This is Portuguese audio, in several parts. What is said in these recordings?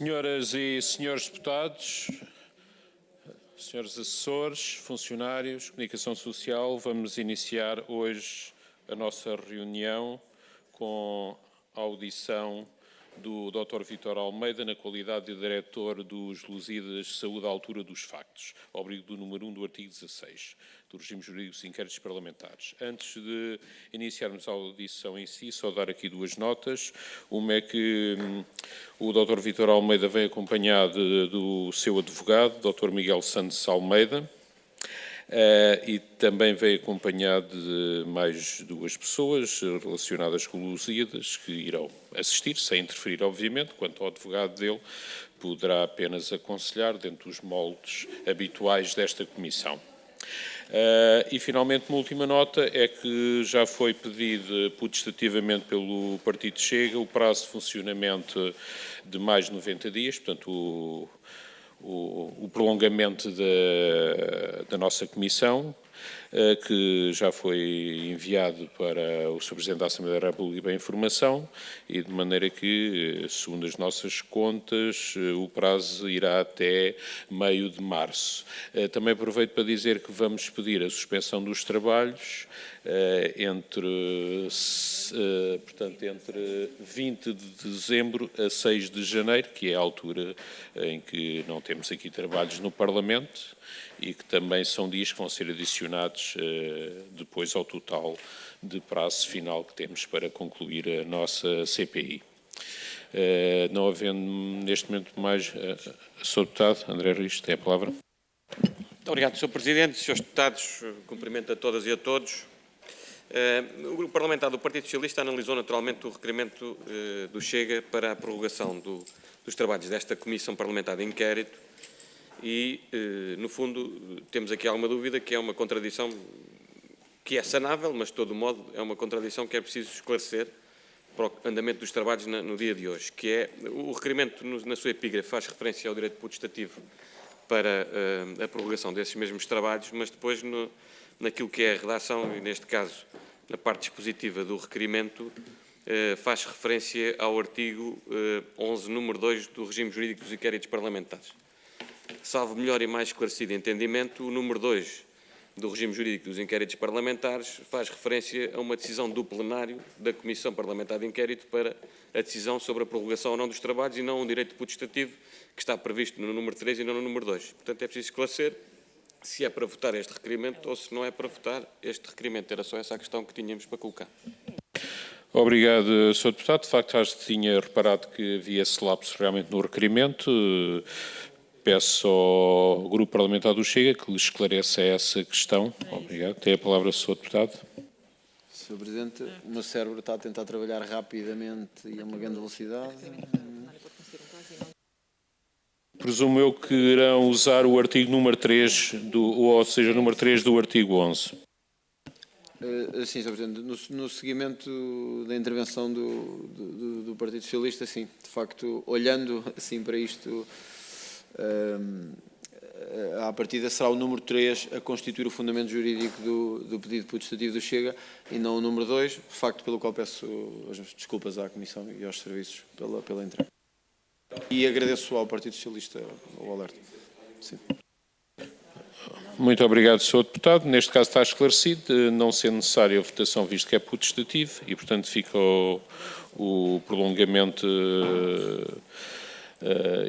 Senhoras e senhores deputados, senhores assessores, funcionários, comunicação social, vamos iniciar hoje a nossa reunião com a audição do Dr. Vítor Almeida na qualidade de diretor dos Lusíadas Saúde à altura dos factos, ao abrigo do número 1 do artigo 16 do regime jurídico dos inquéritos parlamentares. Antes de iniciarmos a audição em si, só dar aqui duas notas. Uma é que o Dr. Vítor Almeida vem acompanhado do seu advogado, Dr. Miguel Santos Almeida, e também veio acompanhado de mais duas pessoas relacionadas com o Lusíadas que irão assistir, sem interferir, obviamente. Quanto ao advogado dele, poderá apenas aconselhar dentro dos moldes habituais desta comissão. E, finalmente, uma última nota é que já foi pedido putestativamente pelo Partido Chega o prazo de funcionamento de mais de 90 dias, portanto, o prolongamento da nossa comissão, que já foi enviado para o Sr. Presidente da Assembleia da República para informação, e de maneira que, segundo as nossas contas, o prazo irá até meio de março. Também aproveito para dizer que vamos pedir a suspensão dos trabalhos entre 20 de dezembro a 6 de janeiro, que é a altura em que não temos aqui trabalhos no Parlamento, e que também são dias que vão ser adicionados depois ao total de prazo final que temos para concluir a nossa CPI. Não havendo neste momento mais, Sr. Deputado André Rios, tem a palavra. Muito obrigado, Sr. Presidente. Srs. Deputados, cumprimento a todas e a todos. O Grupo Parlamentar do Partido Socialista analisou naturalmente o requerimento do Chega para a prorrogação dos trabalhos desta Comissão Parlamentar de Inquérito e, no fundo, temos aqui alguma dúvida que é uma contradição que é sanável, mas, de todo modo, é uma contradição que é preciso esclarecer para o andamento dos trabalhos no dia de hoje, que é o requerimento, na sua epígrafe, faz referência ao direito putestativo para a prorrogação desses mesmos trabalhos, mas depois, naquilo que é a redação, e neste caso, na parte dispositiva do requerimento, faz referência ao artigo 11, número 2 do regime jurídico dos inquéritos parlamentares. Salvo melhor e mais esclarecido entendimento, o número 2 do regime jurídico dos inquéritos parlamentares faz referência a uma decisão do plenário da Comissão Parlamentar de Inquérito para a decisão sobre a prorrogação ou não dos trabalhos e não um direito putestativo que está previsto no número 3 e não no número 2. Portanto, é preciso esclarecer se é para votar este requerimento ou se não é para votar este requerimento. Era só essa a questão que tínhamos para colocar. Obrigado, Sr. Deputado. De facto, acho que tinha reparado que havia esse lapso realmente no requerimento. Peço ao Grupo Parlamentar do Chega que lhe esclareça essa questão. Obrigado. Tem a palavra o Sr. Deputado. Sr. Presidente, o meu cérebro está a tentar trabalhar rapidamente e a uma grande velocidade. Presumo eu que irão usar o artigo número 3, ou seja, número 3 do artigo 11. Sim, Sr. Presidente, no seguimento da intervenção do Partido Socialista, sim, de facto, olhando assim para isto, à partida será o número 3 a constituir o fundamento jurídico do pedido putestativo do Chega e não o número 2, facto pelo qual peço as desculpas à Comissão e aos serviços pela entrega. E agradeço ao Partido Socialista o alerta. Sim. Muito obrigado, Sr. Deputado. Neste caso está esclarecido, não sendo necessária a votação, visto que é putestativo, e, portanto, fica o prolongamento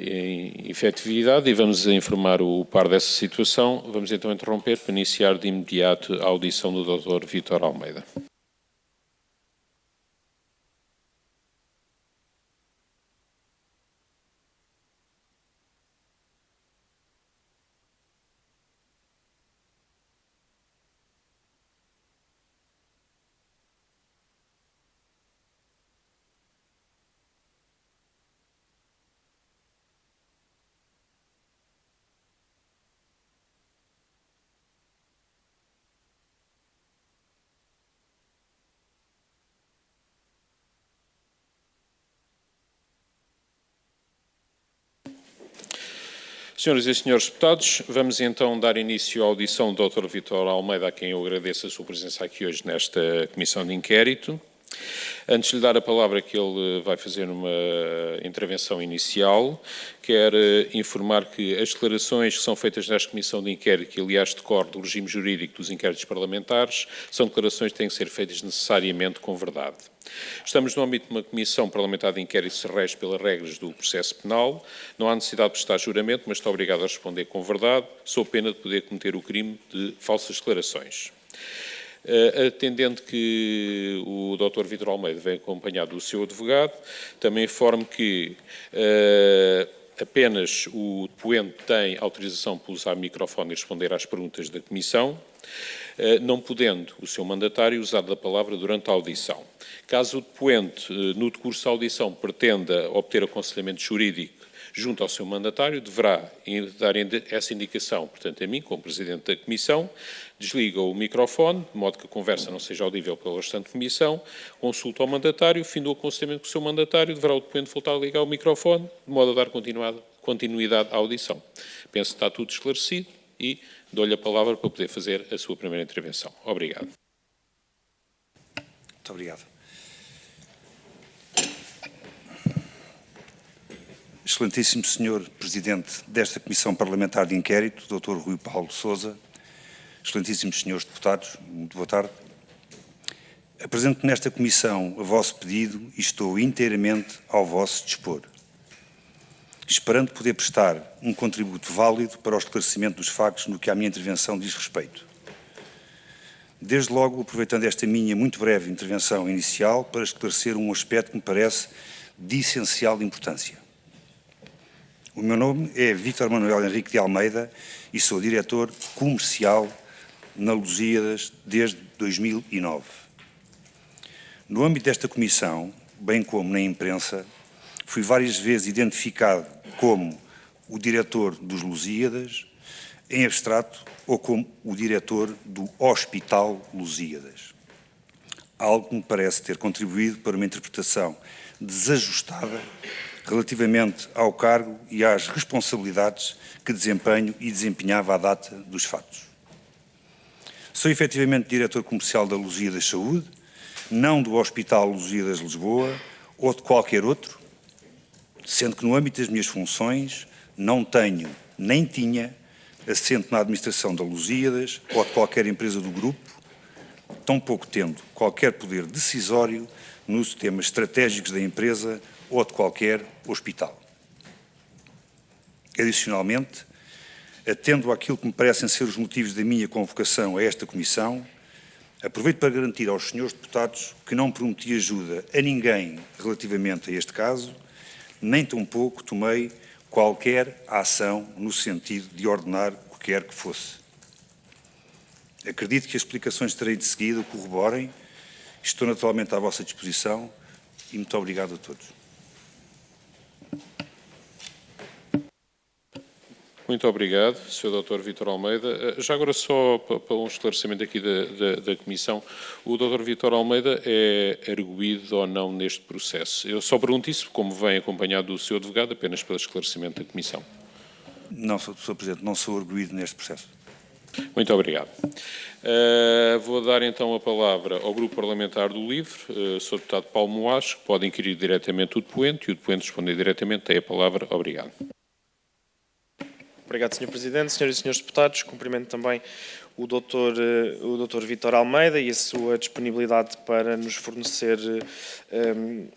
em efetividade e vamos informar o par dessa situação. Vamos então interromper para iniciar de imediato a audição do Dr. Vítor Almeida. Senhoras e senhores deputados, vamos então dar início à audição do Dr. Vítor Almeida, a quem eu agradeço a sua presença aqui hoje nesta Comissão de Inquérito. Antes de lhe dar a palavra que ele vai fazer uma intervenção inicial, quero informar que as declarações que são feitas nesta Comissão de Inquérito, que aliás decorre do regime jurídico dos inquéritos parlamentares, são declarações que têm que ser feitas necessariamente com verdade. Estamos no âmbito de uma Comissão Parlamentar de Inquérito que se rege pelas regras do processo penal. Não há necessidade de prestar juramento, mas está obrigado a responder com verdade, sob pena de poder cometer o crime de falsas declarações. Atendendo que o Dr. Vítor Almeida vem acompanhado do seu advogado, também informo que apenas o depoente tem autorização para usar o microfone e responder às perguntas da Comissão, não podendo o seu mandatário usar da palavra durante a audição. Caso o depoente, no decurso da audição, pretenda obter aconselhamento jurídico junto ao seu mandatário, deverá dar essa indicação, portanto, a mim, como Presidente da Comissão, desliga o microfone, de modo que a conversa não seja audível pela restante Comissão, consulta ao mandatário, fim do aconselhamento com o seu mandatário, deverá o depoente voltar a ligar o microfone, de modo a dar continuidade à audição. Penso que está tudo esclarecido e dou-lhe a palavra para poder fazer a sua primeira intervenção. Obrigado. Muito obrigado. Excelentíssimo Senhor Presidente desta Comissão Parlamentar de Inquérito, Dr. Rui Paulo Sousa, excelentíssimos Senhores Deputados, muito boa tarde. Apresento nesta Comissão a vosso pedido e estou inteiramente ao vosso dispor, esperando poder prestar um contributo válido para o esclarecimento dos factos no que à minha intervenção diz respeito. Desde logo, aproveitando esta minha muito breve intervenção inicial para esclarecer um aspecto que me parece de essencial importância. O meu nome é Vítor Manuel Henrique de Almeida e sou diretor comercial na Lusíadas desde 2009. No âmbito desta comissão, bem como na imprensa, fui várias vezes identificado como o diretor dos Lusíadas, em abstrato, ou como o diretor do Hospital Lusíadas. Algo que me parece ter contribuído para uma interpretação desajustada relativamente ao cargo e às responsabilidades que desempenho e desempenhava à data dos fatos. Sou efetivamente diretor comercial da Lusíadas Saúde, não do Hospital Lusíadas Lisboa ou de qualquer outro, sendo que no âmbito das minhas funções não tenho, nem tinha, assento na administração da Lusíadas ou de qualquer empresa do grupo, tampouco tendo qualquer poder decisório nos temas estratégicos da empresa ou de qualquer hospital. Adicionalmente, atendo àquilo que me parecem ser os motivos da minha convocação a esta Comissão, aproveito para garantir aos senhores deputados que não prometi ajuda a ninguém relativamente a este caso, nem tampouco tomei qualquer ação no sentido de ordenar o que quer que fosse. Acredito que as explicações que terei de seguida o corroborem. Estou naturalmente à vossa disposição e muito obrigado a todos. Muito obrigado, Sr. Dr. Vítor Almeida. Já agora só para um esclarecimento aqui da Comissão, o Dr. Vítor Almeida é arguido ou não neste processo? Eu só pergunto isso como vem acompanhado do seu advogado, apenas pelo esclarecimento da Comissão. Não, Sr. Presidente, não sou arguido neste processo. Muito obrigado. Vou dar então a palavra ao Grupo Parlamentar do LIVRE, Sr. Deputado Paulo Moares, que pode inquirir diretamente o depoente e o depoente responder diretamente. Tem a palavra. Obrigado. Obrigado, Sr. Presidente. Senhoras e senhores deputados, cumprimento também o Dr. Vítor Almeida e a sua disponibilidade para nos fornecer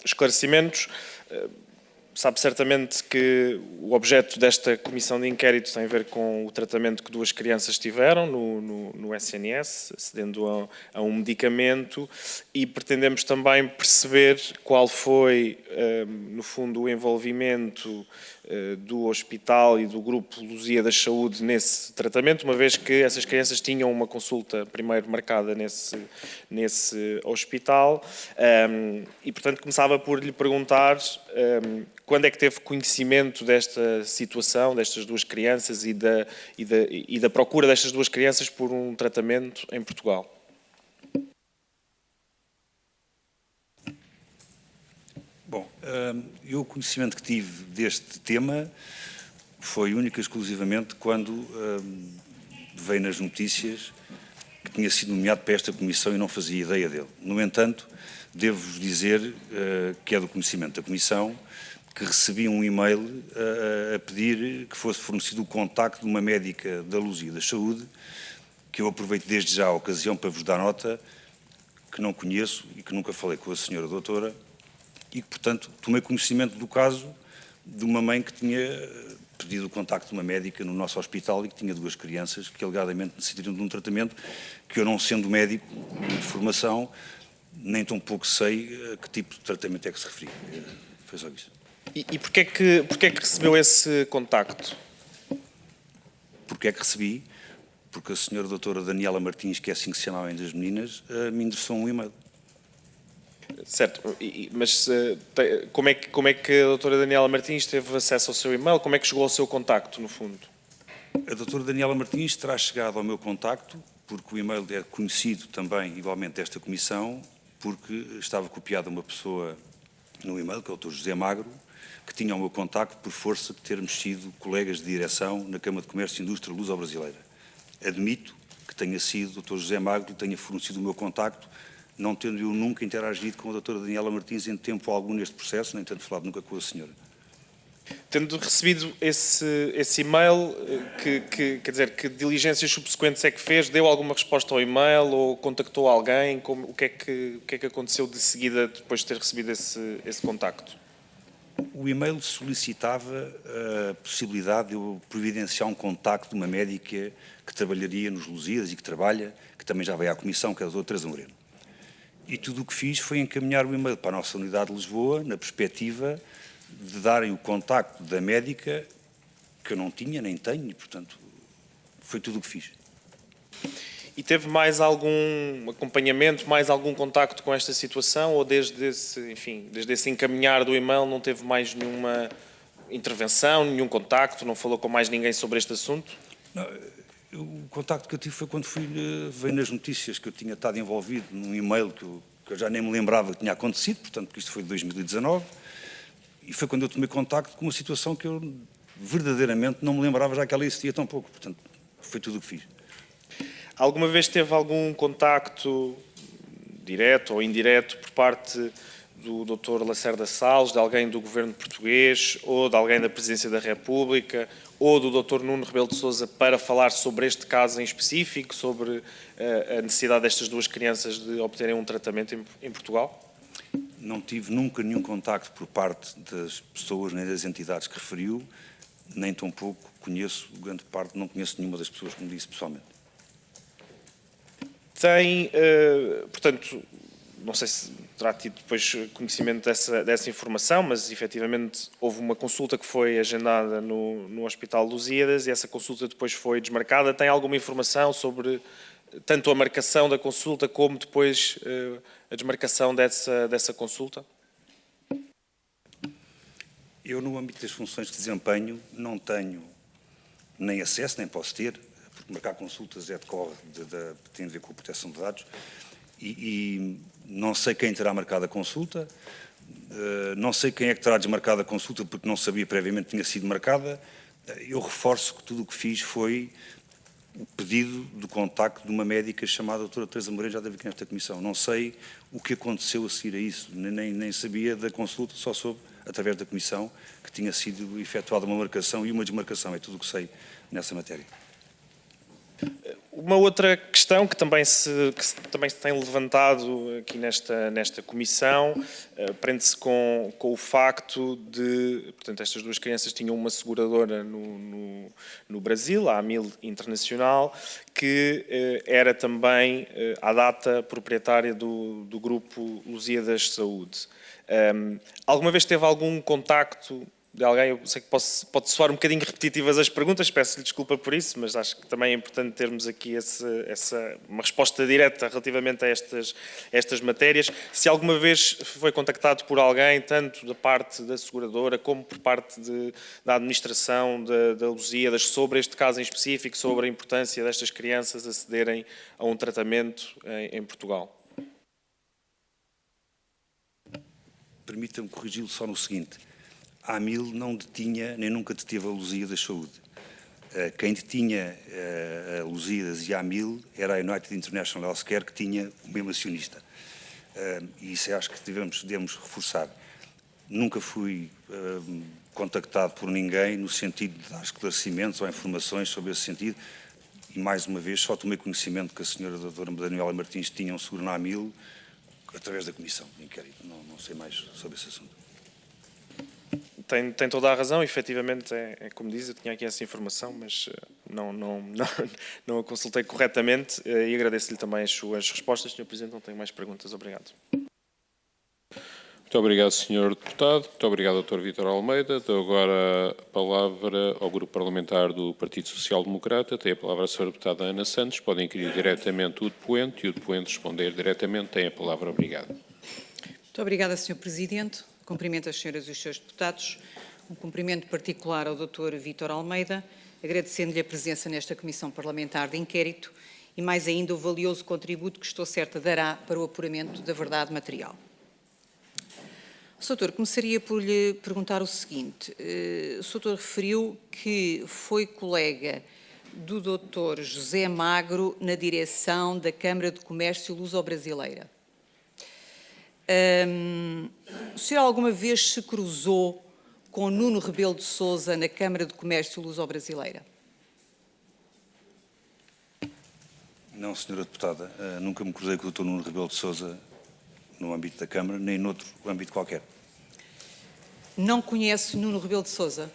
esclarecimentos. Sabe certamente que o objeto desta comissão de inquérito tem a ver com o tratamento que duas crianças tiveram no SNS, acedendo a um medicamento, e pretendemos também perceber qual foi, no fundo, o envolvimento do hospital e do grupo Lusíadas Saúde nesse tratamento, uma vez que essas crianças tinham uma consulta primeiro marcada nesse hospital, e portanto começava por lhe perguntar quando é que teve conhecimento desta situação, destas duas crianças e da procura destas duas crianças por um tratamento em Portugal? Bom, eu o conhecimento que tive deste tema foi único e exclusivamente quando veio nas notícias que tinha sido nomeado para esta comissão e não fazia ideia dele. No entanto, devo-vos dizer que é do conhecimento da Comissão que recebi um e-mail a pedir que fosse fornecido o contacto de uma médica da Luzia da Saúde, que eu aproveito desde já a ocasião para vos dar nota, que não conheço e que nunca falei com a senhora doutora, e que, portanto, tomei conhecimento do caso de uma mãe que tinha pedido o contacto de uma médica no nosso hospital e que tinha 2 crianças que alegadamente necessitariam de um tratamento que eu, não sendo médico de formação, nem tão pouco sei a que tipo de tratamento é que se referia. Foi só isso. E porquê que recebeu esse contacto? Porque é que recebi? Porque a senhora doutora Daniela Martins, que é assim que se chama das meninas, me endereçou um e-mail. Certo, mas como é que a doutora Daniela Martins teve acesso ao seu e-mail? Como é que chegou ao seu contacto, no fundo? A doutora Daniela Martins terá chegado ao meu contacto, porque o e-mail é conhecido também, igualmente, desta comissão, porque estava copiada uma pessoa no e-mail, que é o Dr. José Magro, que tinha o meu contacto por força de termos sido colegas de direção na Câmara de Comércio e Indústria Luso-Brasileira. Admito que tenha sido o Dr. José Magro que tenha fornecido o meu contacto, não tendo eu nunca interagido com a doutora Daniela Martins em tempo algum neste processo, nem tendo falado nunca com a senhora. Tendo recebido esse e-mail, quer dizer, que diligências subsequentes é que fez? Deu alguma resposta ao e-mail ou contactou alguém? O que é que aconteceu de seguida depois de ter recebido esse contacto? O e-mail solicitava a possibilidade de eu providenciar um contacto de uma médica que trabalharia nos Lusíadas e que trabalha, que também já veio à comissão, que é a doutora Teresa Moreno. E tudo o que fiz foi encaminhar o e-mail para a nossa unidade de Lisboa, na perspectiva de darem o contacto da médica, que eu não tinha, nem tenho, e, portanto, foi tudo o que fiz. E teve mais algum acompanhamento, mais algum contacto com esta situação, ou desde esse encaminhar do e-mail não teve mais nenhuma intervenção, nenhum contacto, não falou com mais ninguém sobre este assunto? Não, o contacto que eu tive foi quando veio nas notícias que eu tinha estado envolvido num e-mail que eu já nem me lembrava que tinha acontecido, portanto, que isto foi de 2019, e foi quando eu tomei contacto com uma situação que eu verdadeiramente não me lembrava já que ela existia tão pouco, portanto, foi tudo o que fiz. Alguma vez teve algum contacto direto ou indireto por parte do Dr. Lacerda Salles, de alguém do governo português, ou de alguém da Presidência da República, ou do Dr. Nuno Rebelo de Sousa para falar sobre este caso em específico, sobre a necessidade destas 2 crianças de obterem um tratamento em Portugal? Não tive nunca nenhum contacto por parte das pessoas nem das entidades que referiu, nem tão pouco conheço, grande parte, não conheço nenhuma das pessoas que me disse pessoalmente. Tem, portanto, não sei se terá tido depois conhecimento dessa informação, mas efetivamente houve uma consulta que foi agendada no Hospital Lusíadas e essa consulta depois foi desmarcada. Tem alguma informação sobre tanto a marcação da consulta como depois a desmarcação dessa consulta? Eu, no âmbito das funções que desempenho, não tenho nem acesso, nem posso ter, porque marcar consultas tem a ver com a proteção de dados, e não sei quem terá marcado a consulta, não sei quem é que terá desmarcado a consulta, porque não sabia previamente que tinha sido marcada. Eu reforço que tudo o que fiz foi o pedido do contacto de uma médica chamada doutora Teresa Moreno, já deve aqui nesta comissão. Não sei o que aconteceu a seguir a isso, nem sabia da consulta, só soube, através da comissão, que tinha sido efetuada uma marcação e uma desmarcação, é tudo o que sei nessa matéria. Uma outra questão que também se tem levantado aqui nesta comissão prende-se com o facto de, portanto, estas 2 crianças tinham uma seguradora no Brasil, a Amil Internacional, que era também, à data, proprietária do grupo Lusíadas Saúde. Alguma vez teve algum contacto de alguém? Eu sei que pode soar um bocadinho repetitivas as perguntas, peço-lhe desculpa por isso, mas acho que também é importante termos aqui uma resposta direta relativamente a estas matérias. Se alguma vez foi contactado por alguém, tanto da parte da seguradora como por parte da administração da Lusíadas, sobre este caso em específico, sobre a importância destas crianças acederem a um tratamento em Portugal? Permita-me corrigi-lo só no seguinte. A AMIL não detinha, nem nunca deteve a Lusíadas Saúde. Quem detinha a Lusíadas e a AMIL era a United International Healthcare, que tinha o mesmo acionista. e isso acho que devemos reforçar. Nunca fui contactado por ninguém no sentido de dar esclarecimentos ou informações sobre esse sentido, e mais uma vez só tomei conhecimento que a senhora doutora Daniela Martins tinha um seguro na AMIL através da comissão de inquérito. Não sei mais sobre esse assunto. Tem toda a razão, efetivamente, é como diz, eu tinha aqui essa informação, mas não a consultei corretamente e agradeço-lhe também as suas respostas. Sr. Presidente, não tenho mais perguntas. Obrigado. Muito obrigado, Sr. Deputado. Muito obrigado, Dr. Vítor Almeida. Dou agora a palavra ao Grupo Parlamentar do Partido Social Democrata. Tem a palavra a Sra. Deputada Ana Santos. Podem inquirir diretamente o depoente e o depoente responder diretamente. Tem a palavra. Obrigado. Muito obrigada, Sr. Presidente. Cumprimento as senhoras e os seus deputados. Um cumprimento particular ao Dr. Vítor Almeida, agradecendo-lhe a presença nesta Comissão Parlamentar de Inquérito e, mais ainda, o valioso contributo que estou certa dará para o apuramento da verdade material. Sr. começaria por lhe perguntar o seguinte. O Sr. referiu que foi colega do Dr. José Magro na direção da Câmara de Comércio Luso-Brasileira. O senhor alguma vez se cruzou com Nuno Rebelo de Sousa na Câmara de Comércio Luso-Brasileira? Não, Sra. Deputada, nunca me cruzei com o Dr. Nuno Rebelo de Sousa no âmbito da Câmara, nem noutro âmbito qualquer. Não conhece Nuno Rebelo de Sousa?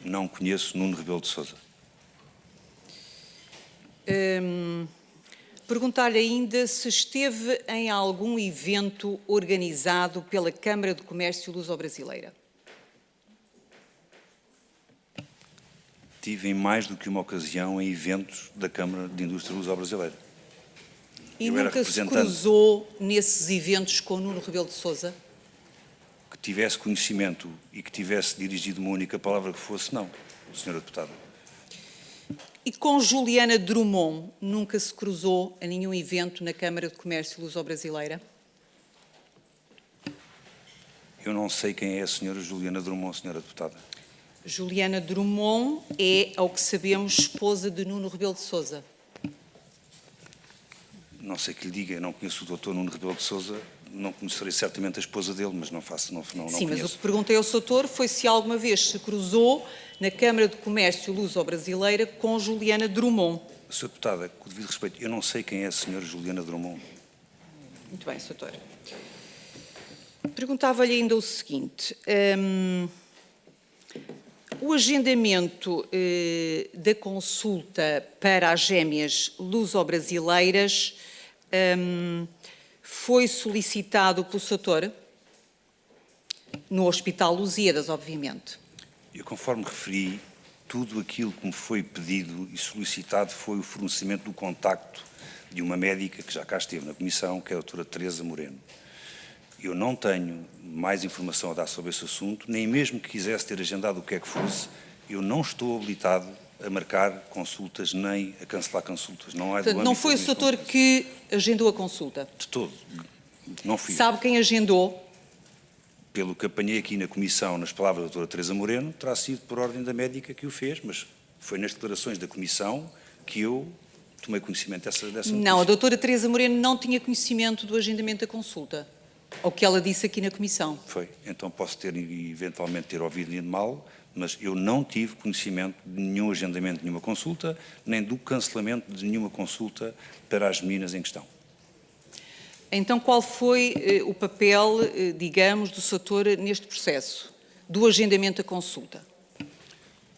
Não conheço Nuno Rebelo de Sousa. Perguntar-lhe ainda se esteve em algum evento organizado pela Câmara de Comércio Luso-Brasileira. Tive em mais do que uma ocasião em eventos da Câmara de Indústria Luso-Brasileira. E nunca se cruzou nesses eventos com Nuno Rebelo de Sousa? Que tivesse conhecimento e que tivesse dirigido uma única palavra que fosse, não, Sra. Deputada. E com Juliana Drummond nunca se cruzou a nenhum evento na Câmara de Comércio Luso-Brasileira? Eu não sei quem é a Sra. Juliana Drummond, Sra. Deputada. Juliana Drummond é, ao que sabemos, esposa de Nuno Rebelo de Sousa. Não sei que lhe diga, eu não conheço o Dr. Nuno Rebelo de Sousa, não conhecerei certamente a esposa dele, mas não Sim, mas conheço. o que perguntei ao Sr. foi se alguma vez se cruzou na Câmara de Comércio Luso-Brasileira com Juliana Drummond. Sra. Deputada, com o devido respeito, eu não sei quem é a Sra. Juliana Drummond. Muito bem, Sr. Perguntava-lhe ainda o seguinte. O agendamento da consulta para as gêmeas luso-brasileiras foi solicitado pelo Sr. no Hospital Lusíadas, obviamente. Eu, conforme referi, tudo aquilo que me foi pedido e solicitado foi o fornecimento do contacto de uma médica que já cá esteve na Comissão, que é a doutora Teresa Moreno. Eu não tenho mais informação a dar sobre esse assunto, nem mesmo que quisesse ter agendado o que é que fosse, eu não estou habilitado a marcar consultas nem a cancelar consultas. Não, Portanto, não foi o Sr. que agendou a consulta? De todo. Não fui. Sabe quem agendou? Pelo que apanhei aqui na Comissão, nas palavras da doutora Teresa Moreno, terá sido por ordem da médica que o fez, mas foi nas declarações da Comissão que eu tomei conhecimento dessa notícia. Não, a doutora Teresa Moreno não tinha conhecimento do agendamento da consulta, ao que ela disse aqui na Comissão. Foi. Então posso eventualmente ter ouvido mal, mas eu não tive conhecimento de nenhum agendamento de nenhuma consulta, nem do cancelamento de nenhuma consulta para as meninas em questão. Então, qual foi o papel, digamos, do Sr. neste processo do agendamento da consulta?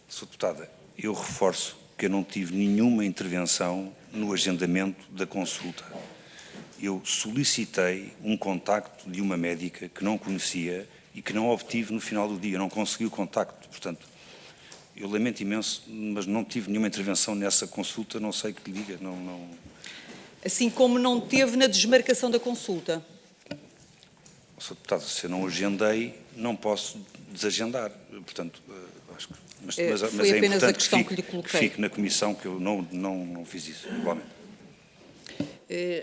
Sra. Deputada, eu reforço que eu não tive nenhuma intervenção no agendamento da consulta. Eu solicitei um contacto de uma médica que não conhecia e que não obtive no final do dia, não consegui o contacto. Portanto, eu lamento imenso, mas não tive nenhuma intervenção nessa consulta, não sei que lhe diga, não... Assim como não teve na desmarcação da consulta? Sr. Deputado, se eu não agendei, não posso desagendar. Portanto, acho que... Mas foi é apenas a importante questão que lhe coloquei. Fique na Comissão que eu não fiz isso, igualmente.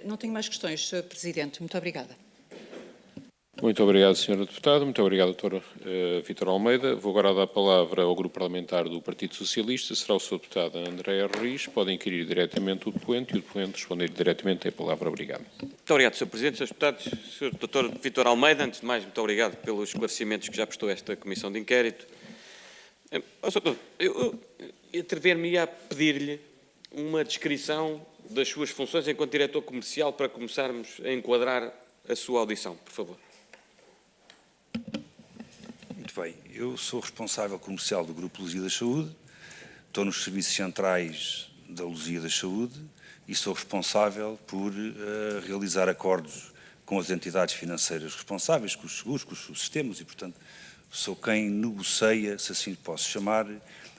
Não tenho mais questões, Sr. Presidente. Muito obrigada. Muito obrigado, Sr. Deputado. Muito obrigado, Dr. Vítor Almeida. Vou agora dar a palavra ao Grupo Parlamentar do Partido Socialista. Será o Sr. Deputado André Riz. Podem inquirir diretamente o depoente e o depoente responder diretamente. Tem a palavra. Obrigado. Muito obrigado, Sr. Presidente, Srs. Deputados. Sr. Dr. Vítor Almeida, antes de mais, muito obrigado pelos esclarecimentos que já prestou esta Comissão de Inquérito. Eu atrever-me a pedir-lhe uma descrição das suas funções enquanto diretor comercial para começarmos a enquadrar a sua audição, por favor. Muito bem. Eu sou responsável comercial do Grupo Lusíadas Saúde, estou nos serviços centrais da Lusíadas Saúde e sou responsável por realizar acordos com as entidades financeiras responsáveis, com os seguros, com os sistemas e, portanto, sou quem negocia, se assim posso chamar,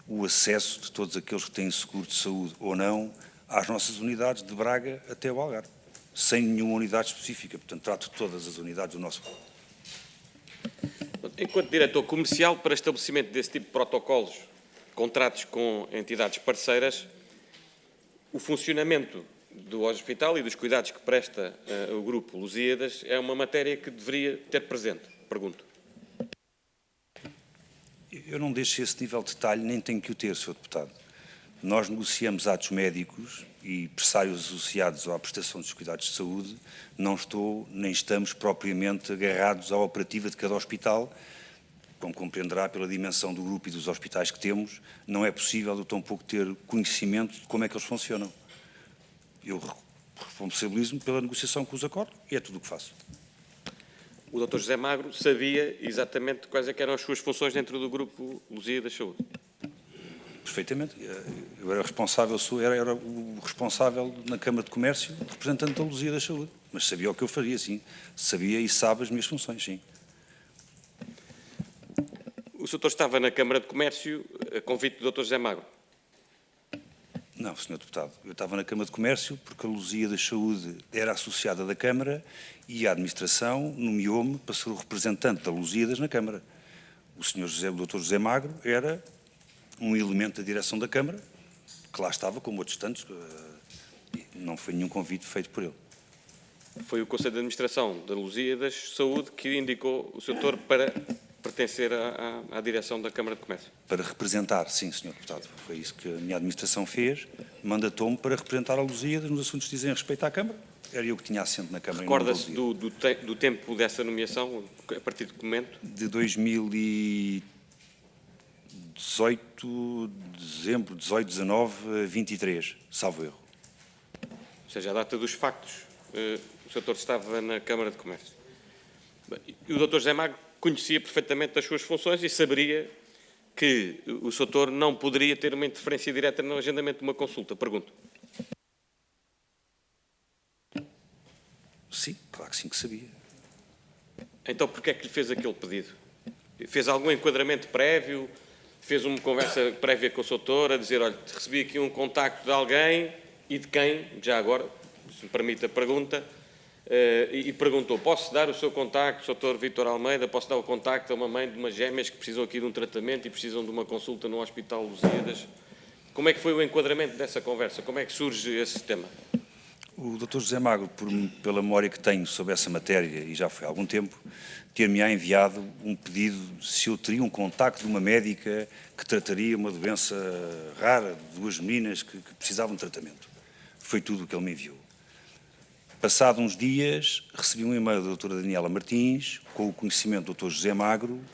o acesso de todos aqueles que têm seguro de saúde ou não às nossas unidades de Braga até o Algarve, sem nenhuma unidade específica. Portanto, trato todas as unidades do nosso grupo. Enquanto diretor comercial, para estabelecimento desse tipo de protocolos, contratos com entidades parceiras, o funcionamento do hospital e dos cuidados que presta o Grupo Lusíadas é uma matéria que deveria ter presente. Pergunto. Eu não deixo esse nível de detalhe, nem tenho que o ter, Sr. Deputado. Nós negociamos atos médicos e pressários associados à prestação dos cuidados de saúde. Não estou, nem estamos propriamente agarrados à operativa de cada hospital. Como compreenderá pela dimensão do grupo e dos hospitais que temos, não é possível eu tampouco ter conhecimento de como é que eles funcionam. Eu responsabilizo-me pela negociação com os acordos e é tudo o que faço. O Dr. José Magro sabia exatamente quais é que eram as suas funções dentro do Grupo Lusíadas Saúde? Perfeitamente. Eu era responsável, era o responsável na Câmara de Comércio, representante da Lusíadas Saúde. Mas sabia o que eu faria, sim. Sabia e sabe as minhas funções, sim. O Sr. estava na Câmara de Comércio a convite do Dr. José Magro? Não, Sr. Deputado. Eu estava na Câmara de Comércio porque a Lusíadas Saúde era associada da Câmara e a administração nomeou-me para ser o representante da Lusíadas na Câmara. O Dr. José Magro era um elemento da direção da Câmara, que lá estava, como outros tantos, não foi nenhum convite feito por ele. Foi o Conselho de Administração da Lusíadas Saúde que indicou o Sr. para pertencer à direção da Câmara de Comércio? Para representar, sim, Sr. Deputado. Foi isso que a minha administração fez, mandatou-me para representar a Lusíadas nos assuntos que dizem respeito à Câmara. Era eu que tinha assento na Câmara. Recorda-se do tempo dessa nomeação, a partir de que momento? De 2018, dezembro, 18, 19, 23, salvo erro. Ou seja, a data dos factos, o Sr. estava na Câmara de Comércio. E o Dr. José Magro conhecia perfeitamente as suas funções e saberia que o Sr. não poderia ter uma interferência direta no agendamento de uma consulta. Pergunto. Sim, claro que sim que sabia. Então, porquê é que lhe fez aquele pedido? Fez algum enquadramento prévio? Fez uma conversa prévia com o Sr. a dizer, olha, recebi aqui um contacto de alguém e de quem, já agora, se me permite a pergunta, e perguntou, posso dar o seu contacto, Dr. Vítor Almeida, posso dar o contacto a uma mãe de umas gêmeas que precisam aqui de um tratamento e precisam de uma consulta no Hospital Lusíadas? Como é que foi o enquadramento dessa conversa? Como é que surge esse tema? O Dr. José Magro, pela memória que tenho sobre essa matéria, e já foi há algum tempo, ter-me-á enviado um pedido se eu teria um contacto de uma médica que trataria uma doença rara de duas meninas que precisavam de tratamento. Foi tudo o que ele me enviou. Passado uns dias, recebi um e-mail da doutora Daniela Martins, com o conhecimento do Dr. José Magro,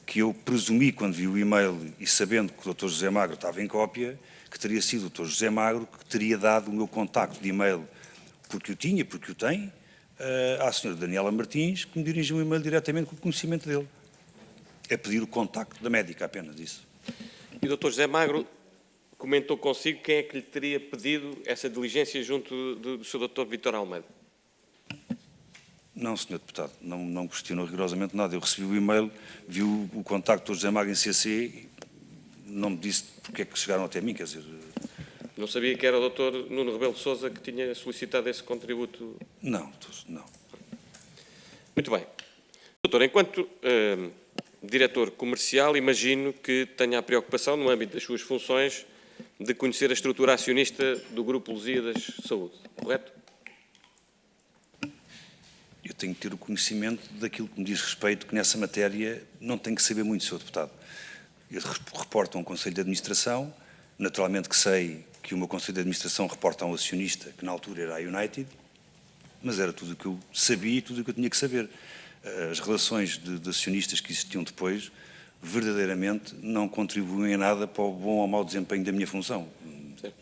que eu presumi quando vi o e-mail e sabendo que o Dr. José Magro estava em cópia, que teria sido o Dr. José Magro que teria dado o meu contacto de e-mail, porque o tinha, porque o tem, à senhora Daniela Martins, que me dirigiu um e-mail diretamente com o conhecimento dele. É pedir o contacto da médica, apenas isso. E o Dr. José Magro comentou consigo quem é que lhe teria pedido essa diligência junto do Sr. Dr. Vítor Almeida? Não, Sr. Deputado, não questionou rigorosamente nada. Eu recebi o e-mail, vi o contacto do Dr. José Magro em CC e não me disse porque é que chegaram até mim, quer dizer... Não sabia que era o Dr. Nuno Rebelo de Sousa que tinha solicitado esse contributo? Não, não. Muito bem. Doutor, enquanto diretor comercial, imagino que tenha a preocupação, no âmbito das suas funções, de conhecer a estrutura acionista do Grupo Lusíadas Saúde, correto? eu tenho que ter o conhecimento daquilo que me diz respeito, que nessa matéria não tenho que saber muito, Sr. Deputado. Eu reporto a um Conselho de Administração, naturalmente que sei que o meu Conselho de Administração reporta a um acionista, que na altura era a United, mas era tudo o que eu sabia e tudo o que eu tinha que saber. As relações de acionistas que existiam depois, verdadeiramente, não contribuem em nada para o bom ou mau desempenho da minha função. Certo.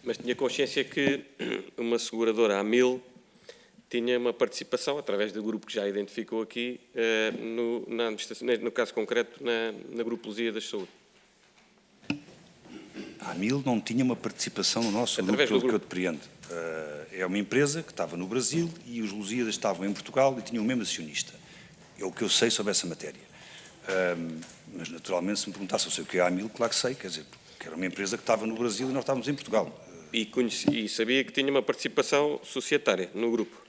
Mas tinha consciência que uma seguradora, a Amil, tinha uma participação, através do grupo que já identificou aqui, no caso concreto, na Grupo Lusíadas Saúde. A Amil não tinha uma participação no nosso grupo, pelo que eu depreendo. É uma empresa que estava no Brasil e os Lusíadas estavam em Portugal e tinham o mesmo acionista. É o que eu sei sobre essa matéria. Mas, naturalmente, se me perguntasse se eu sei o que é a Amil, claro que sei, quer dizer, porque era uma empresa que estava no Brasil e nós estávamos em Portugal. E sabia que tinha uma participação societária no grupo?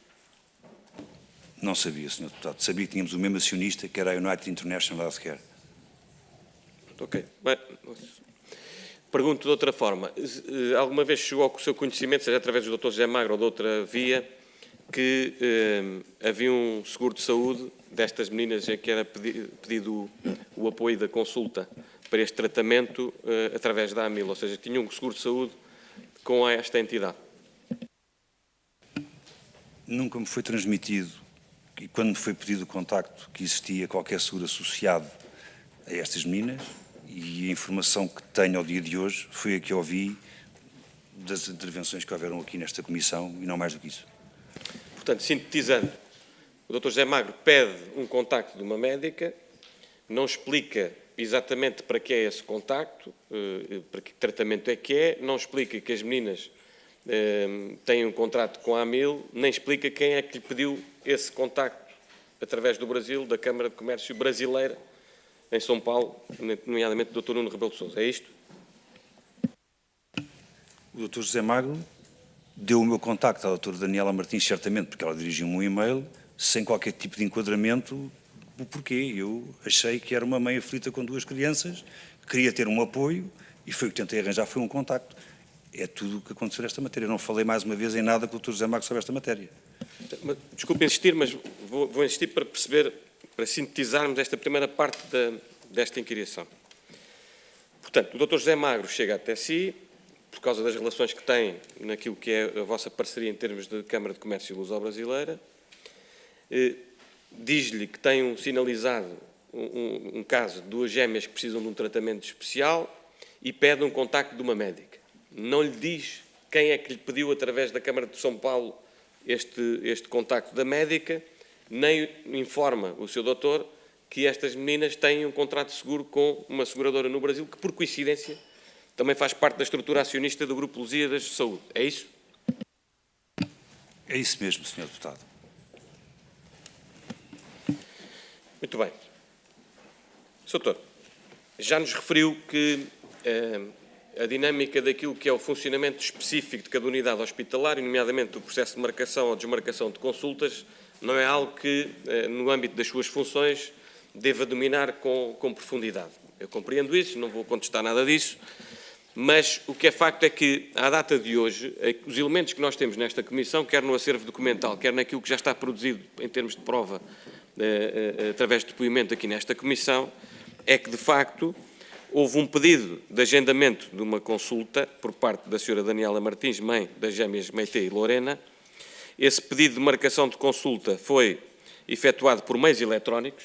Não sabia, Sr. Deputado. Sabia que tínhamos o mesmo acionista, que era a United International Healthcare. Ok. Bem, pergunto de outra forma. Alguma vez chegou ao seu conhecimento, seja através do Dr. José Magro ou de outra via, que havia um seguro de saúde destas meninas em que era pedido o apoio da consulta para este tratamento através da AMIL, ou seja, que tinham um seguro de saúde com esta entidade? Nunca me foi transmitido, e quando me foi pedido o contacto, que existia qualquer seguro associado a estas meninas, e a informação que tenho ao dia de hoje foi a que ouvi das intervenções que houveram aqui nesta comissão, e não mais do que isso. Portanto, sintetizando, o Dr. José Magro pede um contacto de uma médica, não explica exatamente para que é esse contacto, para que tratamento é que é, não explica que as meninas têm um contrato com a AMIL, nem explica quem é que lhe pediu esse contacto através do Brasil, da Câmara de Comércio Brasileira, em São Paulo, nomeadamente o Dr. Nuno Rebelo de Sousa. É isto? O Dr. José Magro deu o meu contacto à Dra. Daniela Martins, certamente, porque ela dirigiu-me um e-mail, sem qualquer tipo de enquadramento, o porquê. Eu achei que era uma mãe aflita com 2 crianças, queria ter um apoio, e foi o que tentei arranjar, foi um contacto. É tudo o que aconteceu nesta matéria. Eu não falei mais uma vez em nada com o Dr. José Magro sobre esta matéria. Desculpe insistir, mas vou insistir para perceber, para sintetizarmos esta primeira parte desta inquirição. Portanto, o Dr. José Magro chega até si, por causa das relações que tem naquilo que é a vossa parceria em termos de Câmara de Comércio Luso-Brasileira, diz-lhe que tem sinalizado um caso de 2 gêmeas que precisam de um tratamento especial e pede um contacto de uma médica. Não lhe diz quem é que lhe pediu, através da Câmara de São Paulo, este contacto da médica, nem informa o seu doutor que estas meninas têm um contrato de seguro com uma seguradora no Brasil, que, por coincidência, também faz parte da estrutura acionista do Grupo Lusíadas Saúde. É isso? É isso mesmo, Sr. Deputado. Muito bem. Sr. Doutor, já nos referiu que a dinâmica daquilo que é o funcionamento específico de cada unidade hospitalar, nomeadamente o processo de marcação ou desmarcação de consultas, não é algo que, no âmbito das suas funções, deva dominar com profundidade. Eu compreendo isso, não vou contestar nada disso, mas o que é facto é que, à data de hoje, os elementos que nós temos nesta Comissão, quer no acervo documental, quer naquilo que já está produzido em termos de prova, através de depoimento aqui nesta Comissão, é que, de facto, houve um pedido de agendamento de uma consulta por parte da Sra. Daniela Martins, mãe das gêmeas Meite e Lorena. Esse pedido de marcação de consulta foi efetuado por meios eletrónicos.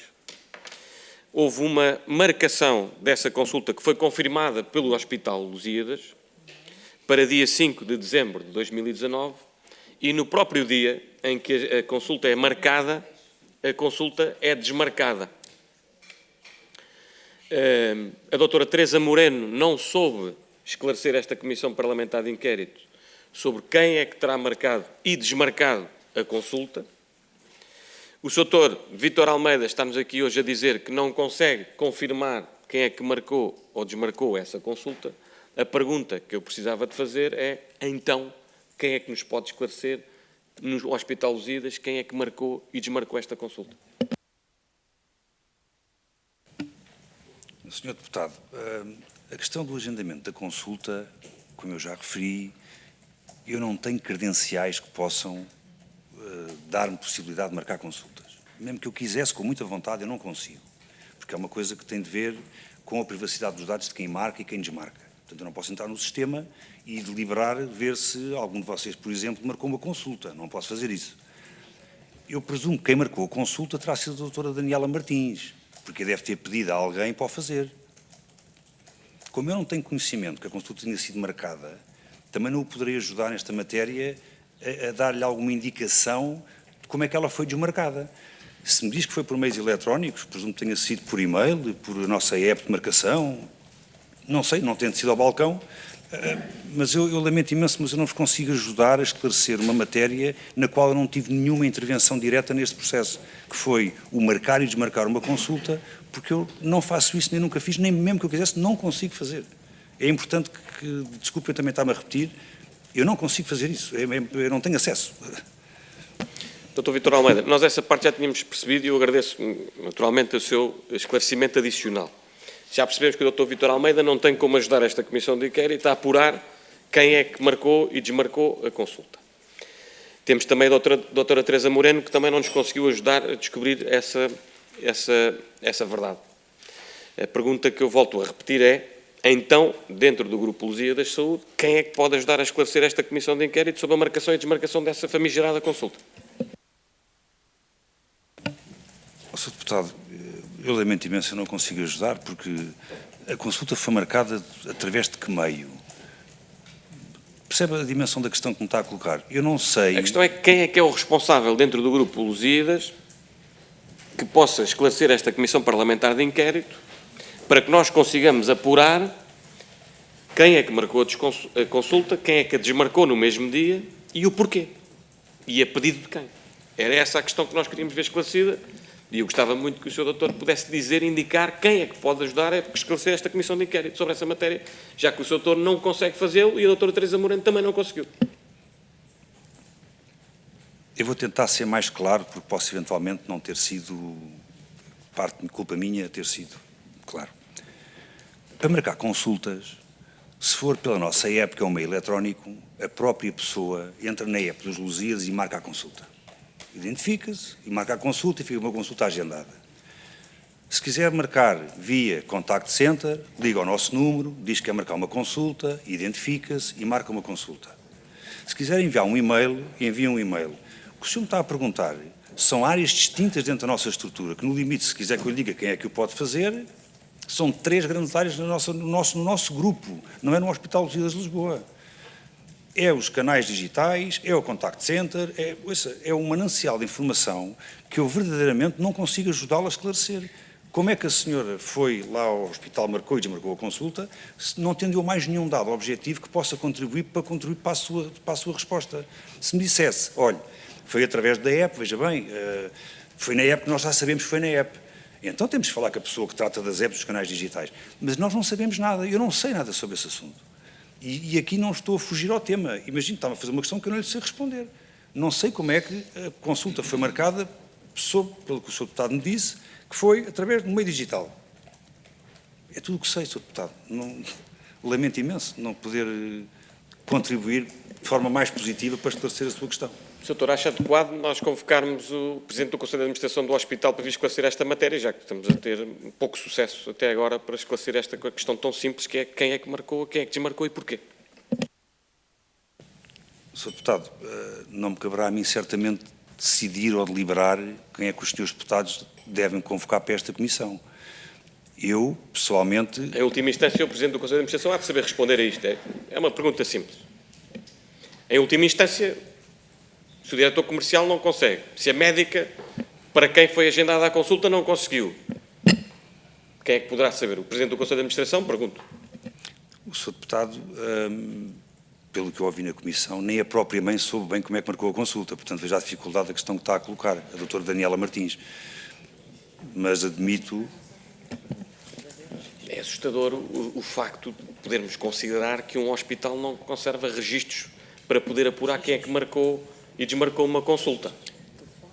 Houve uma marcação dessa consulta que foi confirmada pelo Hospital Lusíadas para dia 5 de dezembro de 2019 e no próprio dia em que a consulta é marcada, a consulta é desmarcada. A doutora Teresa Moreno não soube esclarecer esta Comissão Parlamentar de Inquérito sobre quem é que terá marcado e desmarcado a consulta. O Sr. Dr. Vítor Almeida está-nos aqui hoje a dizer que não consegue confirmar quem é que marcou ou desmarcou essa consulta. A pergunta que eu precisava de fazer é, então, quem é que nos pode esclarecer no Hospital Lusíadas, quem é que marcou e desmarcou esta consulta? Sr. Deputado, a questão do agendamento da consulta, como eu já referi, eu não tenho credenciais que possam dar-me possibilidade de marcar consultas. Mesmo que eu quisesse, com muita vontade, eu não consigo. Porque é uma coisa que tem de ver com a privacidade dos dados de quem marca e quem desmarca. Portanto, eu não posso entrar no sistema e deliberar, ver se algum de vocês, por exemplo, marcou uma consulta. Não posso fazer isso. Eu presumo que quem marcou a consulta terá sido a doutora Daniela Martins, porque deve ter pedido a alguém para o fazer. Como eu não tenho conhecimento que a consulta tenha sido marcada, também não o poderei ajudar nesta matéria a dar-lhe alguma indicação de como é que ela foi desmarcada. Se me diz que foi por meios eletrónicos, presumo que tenha sido por e-mail, por a nossa app de marcação, não sei, não tendo sido ao balcão, mas eu lamento imenso, mas eu não vos consigo ajudar a esclarecer uma matéria na qual eu não tive nenhuma intervenção direta neste processo, que foi o marcar e desmarcar uma consulta, porque eu não faço isso, nem nunca fiz, nem mesmo que eu quisesse, não consigo fazer. É importante que desculpe, eu também estava a repetir, eu não consigo fazer isso, eu não tenho acesso. Dr. Vítor Almeida, nós essa parte já tínhamos percebido e eu agradeço naturalmente o seu esclarecimento adicional. Já percebemos que o Dr. Vítor Almeida não tem como ajudar esta comissão de inquérito a apurar quem é que marcou e desmarcou a consulta. Temos também a doutora Teresa Moreno, que também não nos conseguiu ajudar a descobrir essa verdade. A pergunta que eu volto a repetir é, então, dentro do Grupo Lusíadas Saúde, quem é que pode ajudar a esclarecer esta comissão de inquérito sobre a marcação e desmarcação dessa famigerada consulta? Sr. Deputado, eu lamento imenso, eu não consigo ajudar, porque a consulta foi marcada através de que meio? Percebe a dimensão da questão que me está a colocar? Eu não sei... A questão é quem é que é o responsável dentro do Grupo Lusíadas que possa esclarecer esta Comissão Parlamentar de Inquérito para que nós consigamos apurar quem é que marcou a consulta, quem é que a desmarcou no mesmo dia e o porquê. E a pedido de quem. Era essa a questão que nós queríamos ver esclarecida e eu gostava muito que o Sr. Doutor pudesse dizer, indicar quem é que pode ajudar a esclarecer esta Comissão de Inquérito sobre essa matéria, já que o Sr. Doutor não consegue fazê-lo e a doutora Teresa Moreno também não conseguiu. Eu vou tentar ser mais claro, porque posso eventualmente não ter sido, parte de culpa minha, ter sido claro. Para marcar consultas, se for pela nossa app, que é um meio eletrónico, a própria pessoa entra na app dos Lusíadas e marca a consulta. Identifica-se e marca a consulta e fica uma consulta agendada. Se quiser marcar via Contact Center, liga ao nosso número, diz que quer marcar uma consulta, identifica-se e marca uma consulta. Se quiser enviar um e-mail, envia um e-mail. O que o senhor me está a perguntar são áreas distintas dentro da nossa estrutura, que no limite, se quiser que eu lhe diga quem é que o pode fazer, são 3 grandes áreas no nosso grupo, não é no Hospital Lusíadas de Lisboa. É os canais digitais, é o Contact Center, é um manancial de informação que eu verdadeiramente não consigo ajudá-la a esclarecer. Como é que a senhora foi lá ao hospital, marcou e desmarcou a consulta, se não tendo mais nenhum dado objetivo que possa contribuir para a sua resposta? Se me dissesse, olha, foi através da app, veja bem, foi na app que nós já sabemos que foi na app. Então temos que falar com a pessoa que trata das apps dos canais digitais. Mas nós não sabemos nada, eu não sei nada sobre esse assunto. E aqui não estou a fugir ao tema. Imagino, estava a fazer uma questão que eu não lhe sei responder. Não sei como é que a consulta foi marcada, pelo que o Sr. Deputado me disse, que foi através do meio digital. É tudo o que sei, Sr. Deputado. Lamento imenso não poder contribuir de forma mais positiva para esclarecer a sua questão. Sr. Doutor, acha adequado nós convocarmos o Presidente do Conselho de Administração do Hospital para vir esclarecer esta matéria, já que estamos a ter pouco sucesso até agora para esclarecer esta questão tão simples que é quem é que marcou, quem é que desmarcou e porquê? Sr. Deputado, não me caberá a mim certamente decidir ou deliberar quem é que os senhores deputados devem convocar para esta comissão. Eu, pessoalmente... Em última instância, o Presidente do Conselho de Administração há de saber responder a isto. É uma pergunta simples. Em última instância, se o diretor comercial não consegue, se a médica, para quem foi agendada a consulta, não conseguiu, quem é que poderá saber? O Presidente do Conselho de Administração? Pergunto. O Sr. Deputado, pelo que eu ouvi na Comissão, nem a própria mãe soube bem como é que marcou a consulta. Portanto, veja a dificuldade da questão que está a colocar, a doutora Daniela Martins. Mas admito... É assustador o facto de podermos considerar que um hospital não conserva registros para poder apurar quem é que marcou e desmarcou uma consulta.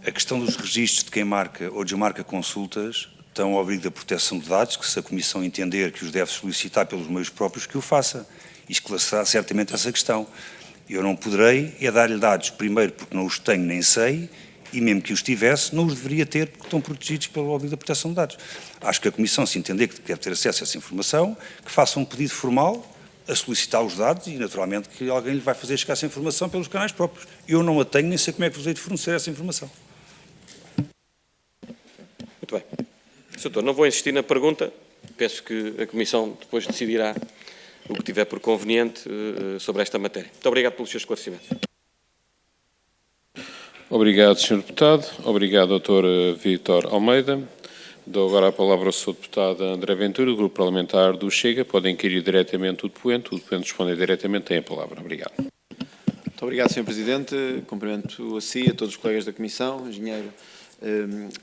A questão dos registros de quem marca ou desmarca consultas estão ao abrigo da proteção de dados, que se a Comissão entender que os deve solicitar pelos meios próprios, que o faça. E esclarecerá certamente essa questão. Eu não poderei dar-lhe dados, primeiro porque não os tenho nem sei, e mesmo que os tivesse, não os deveria ter porque estão protegidos pelo Óbvio da Proteção de Dados. Acho que a Comissão, se entender que deve ter acesso a essa informação, que faça um pedido formal a solicitar os dados e, naturalmente, que alguém lhe vai fazer chegar essa informação pelos canais próprios. Eu não a tenho, nem sei como é que vos hei de fornecer essa informação. Muito bem. Sr. Doutor, não vou insistir na pergunta. Penso que a Comissão depois decidirá o que tiver por conveniente sobre esta matéria. Muito obrigado pelos seus esclarecimentos. Obrigado, Sr. Deputado. Obrigado, Dr. Vítor Almeida. Dou agora a palavra ao Sr. Deputado André Ventura, do Grupo Parlamentar do Chega. Pode inquirir diretamente o depoente responder diretamente, tem a palavra. Obrigado. Muito obrigado, Sr. Presidente. Cumprimento a si, a todos os colegas da Comissão, Engenheiro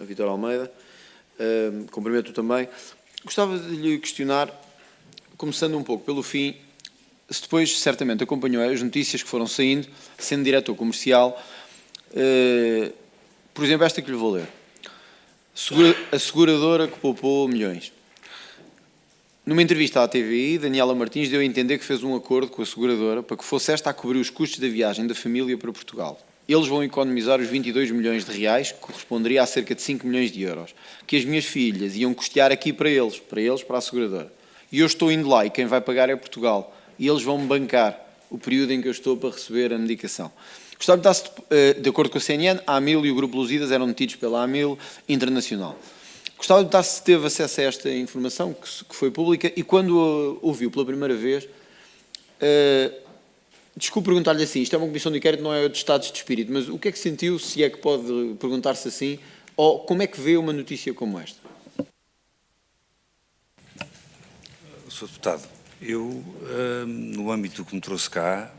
Vítor Almeida. Cumprimento também. Gostava de lhe questionar, começando um pouco pelo fim, se depois certamente acompanhou as notícias que foram saindo, sendo diretor comercial, por exemplo, esta que lhe vou ler. A seguradora que poupou milhões. Numa entrevista à TVI, Daniela Martins deu a entender que fez um acordo com a seguradora para que fosse esta a cobrir os custos da viagem da família para Portugal. Eles vão economizar os 22 milhões de reais, que corresponderia a cerca de 5 milhões de euros, que as minhas filhas iam custear aqui para eles, para a seguradora. E eu estou indo lá e quem vai pagar é Portugal. E eles vão-me bancar o período em que eu estou para receber a medicação. Gostava de dar, de acordo com a CNN, a AMIL e o Grupo Lusíadas eram detidos pela AMIL Internacional. Gostava de dar se teve acesso a esta informação, que foi pública, e quando a ouviu pela primeira vez, desculpe perguntar-lhe assim, isto é uma comissão de inquérito, não é de estados de espírito, mas o que é que sentiu, se é que pode perguntar-se assim, ou como é que vê uma notícia como esta? Sr. Deputado, eu, no âmbito que me trouxe cá,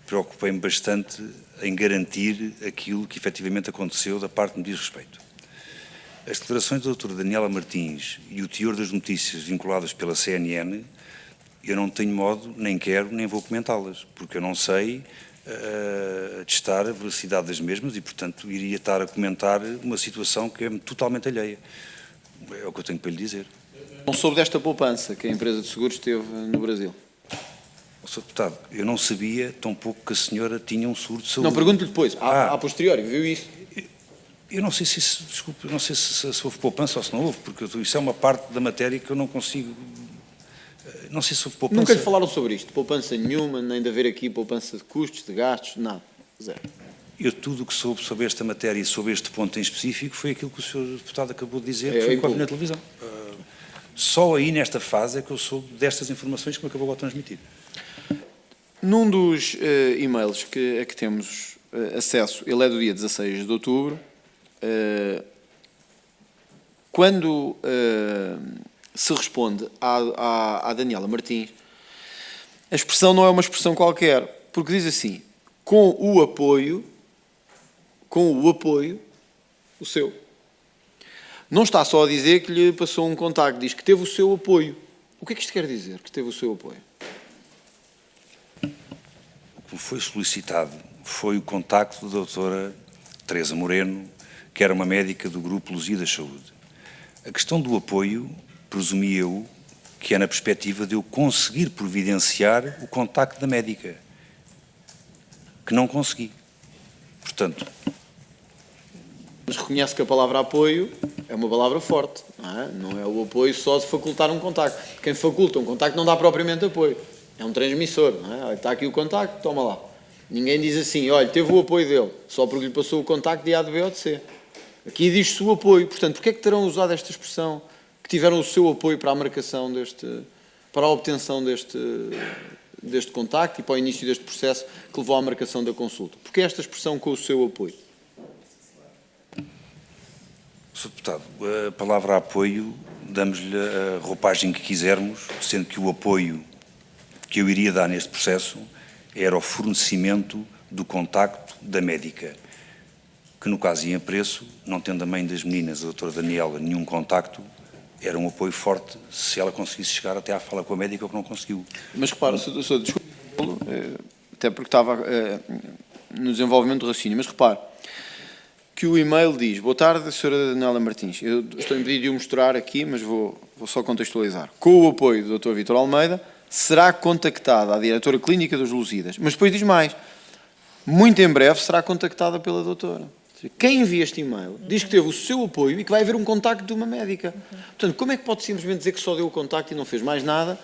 preocupei-me bastante em garantir aquilo que efetivamente aconteceu da parte que me diz respeito. As declarações da doutora Daniela Martins e o teor das notícias vinculadas pela CNN, eu não tenho modo, nem quero, nem vou comentá-las, porque eu não sei testar a veracidade das mesmas e, portanto, iria estar a comentar uma situação que é totalmente alheia. É o que eu tenho para lhe dizer. Não soube desta poupança que a empresa de seguros teve no Brasil? Sr. Deputado, eu não sabia tão pouco que a senhora tinha um seguro de saúde. Não, pergunto-lhe depois, a posteriori, viu isso? Eu não sei se isso, desculpe, não sei se houve poupança ou se não houve, porque isso é uma parte da matéria que eu não consigo... Não sei se houve poupança... Nunca lhe falaram sobre isto? Poupança nenhuma, nem de haver aqui poupança de custos, de gastos, nada, zero. Eu tudo o que soube sobre esta matéria e sobre este ponto em específico foi aquilo que o Sr. Deputado acabou de dizer, que foi o que eu vi na televisão. Só aí, nesta fase, é que eu soube destas informações que me acabou a transmitir. Num dos e-mails a que temos acesso, ele é do dia 16 de outubro, quando se responde à Daniela Martins, a expressão não é uma expressão qualquer, porque diz assim, com o apoio, o seu. Não está só a dizer que lhe passou um contacto, diz que teve o seu apoio. O que é que isto quer dizer, que teve o seu apoio? O que foi solicitado foi o contacto da doutora Teresa Moreno, que era uma médica do Grupo Lusíadas Saúde. A questão do apoio, presumi eu, que é na perspectiva de eu conseguir providenciar o contacto da médica, que não consegui. Portanto... Mas reconhece que a palavra apoio é uma palavra forte, não é? Não é o apoio só de facultar um contacto. Quem faculta um contacto não dá propriamente apoio. É um transmissor, não é? Olha, está aqui o contacto, toma lá. Ninguém diz assim, olha, teve o apoio dele, só porque lhe passou o contacto de A, de B ou de C. Aqui diz-se o apoio. Portanto, porquê é que terão usado esta expressão, que tiveram o seu apoio para a marcação para a obtenção deste contacto e para o início deste processo que levou à marcação da consulta? Porquê esta expressão com o seu apoio? Sr. Deputado, a palavra apoio, damos-lhe a roupagem que quisermos, sendo que o apoio que eu iria dar neste processo era o fornecimento do contacto da médica, que no caso ia a preço, não tendo a mãe das meninas, a doutora Daniela, nenhum contacto, era um apoio forte se ela conseguisse chegar até à fala com a médica, o que não conseguiu. Mas repara, desculpe, até porque estava no desenvolvimento do raciocínio, mas repare, que o e-mail diz, boa tarde, Sra. Daniela Martins, eu estou impedido de o mostrar aqui, mas vou só contextualizar. Com o apoio do Dr. Vítor Almeida, será contactada a diretora clínica dos Lusíadas, mas depois diz mais, muito em breve será contactada pela doutora. Quem envia este e-mail diz que teve o seu apoio e que vai haver um contacto de uma médica. Portanto, como é que pode simplesmente dizer que só deu o contacto e não fez mais nada?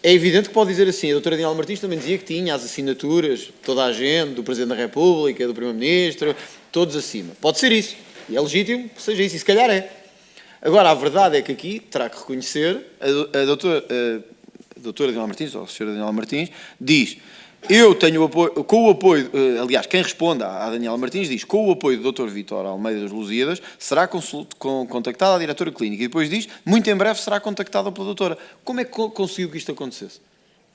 É evidente que pode dizer assim, a doutora Daniela Martins também dizia que tinha as assinaturas, toda a gente, do Presidente da República, do Primeiro-Ministro, todos acima. Pode ser isso. E é legítimo que seja isso, e se calhar é. Agora, a verdade é que aqui terá que reconhecer, a doutora Daniela Martins, ou a senhora Daniela Martins, diz, eu tenho apoio, com o apoio, aliás, quem responde à Daniela Martins diz, com o apoio do Dr. Vítor Almeida das Lusíadas, será contactada a diretora clínica. E depois diz, muito em breve será contactada pela doutora. Como é que conseguiu que isto acontecesse?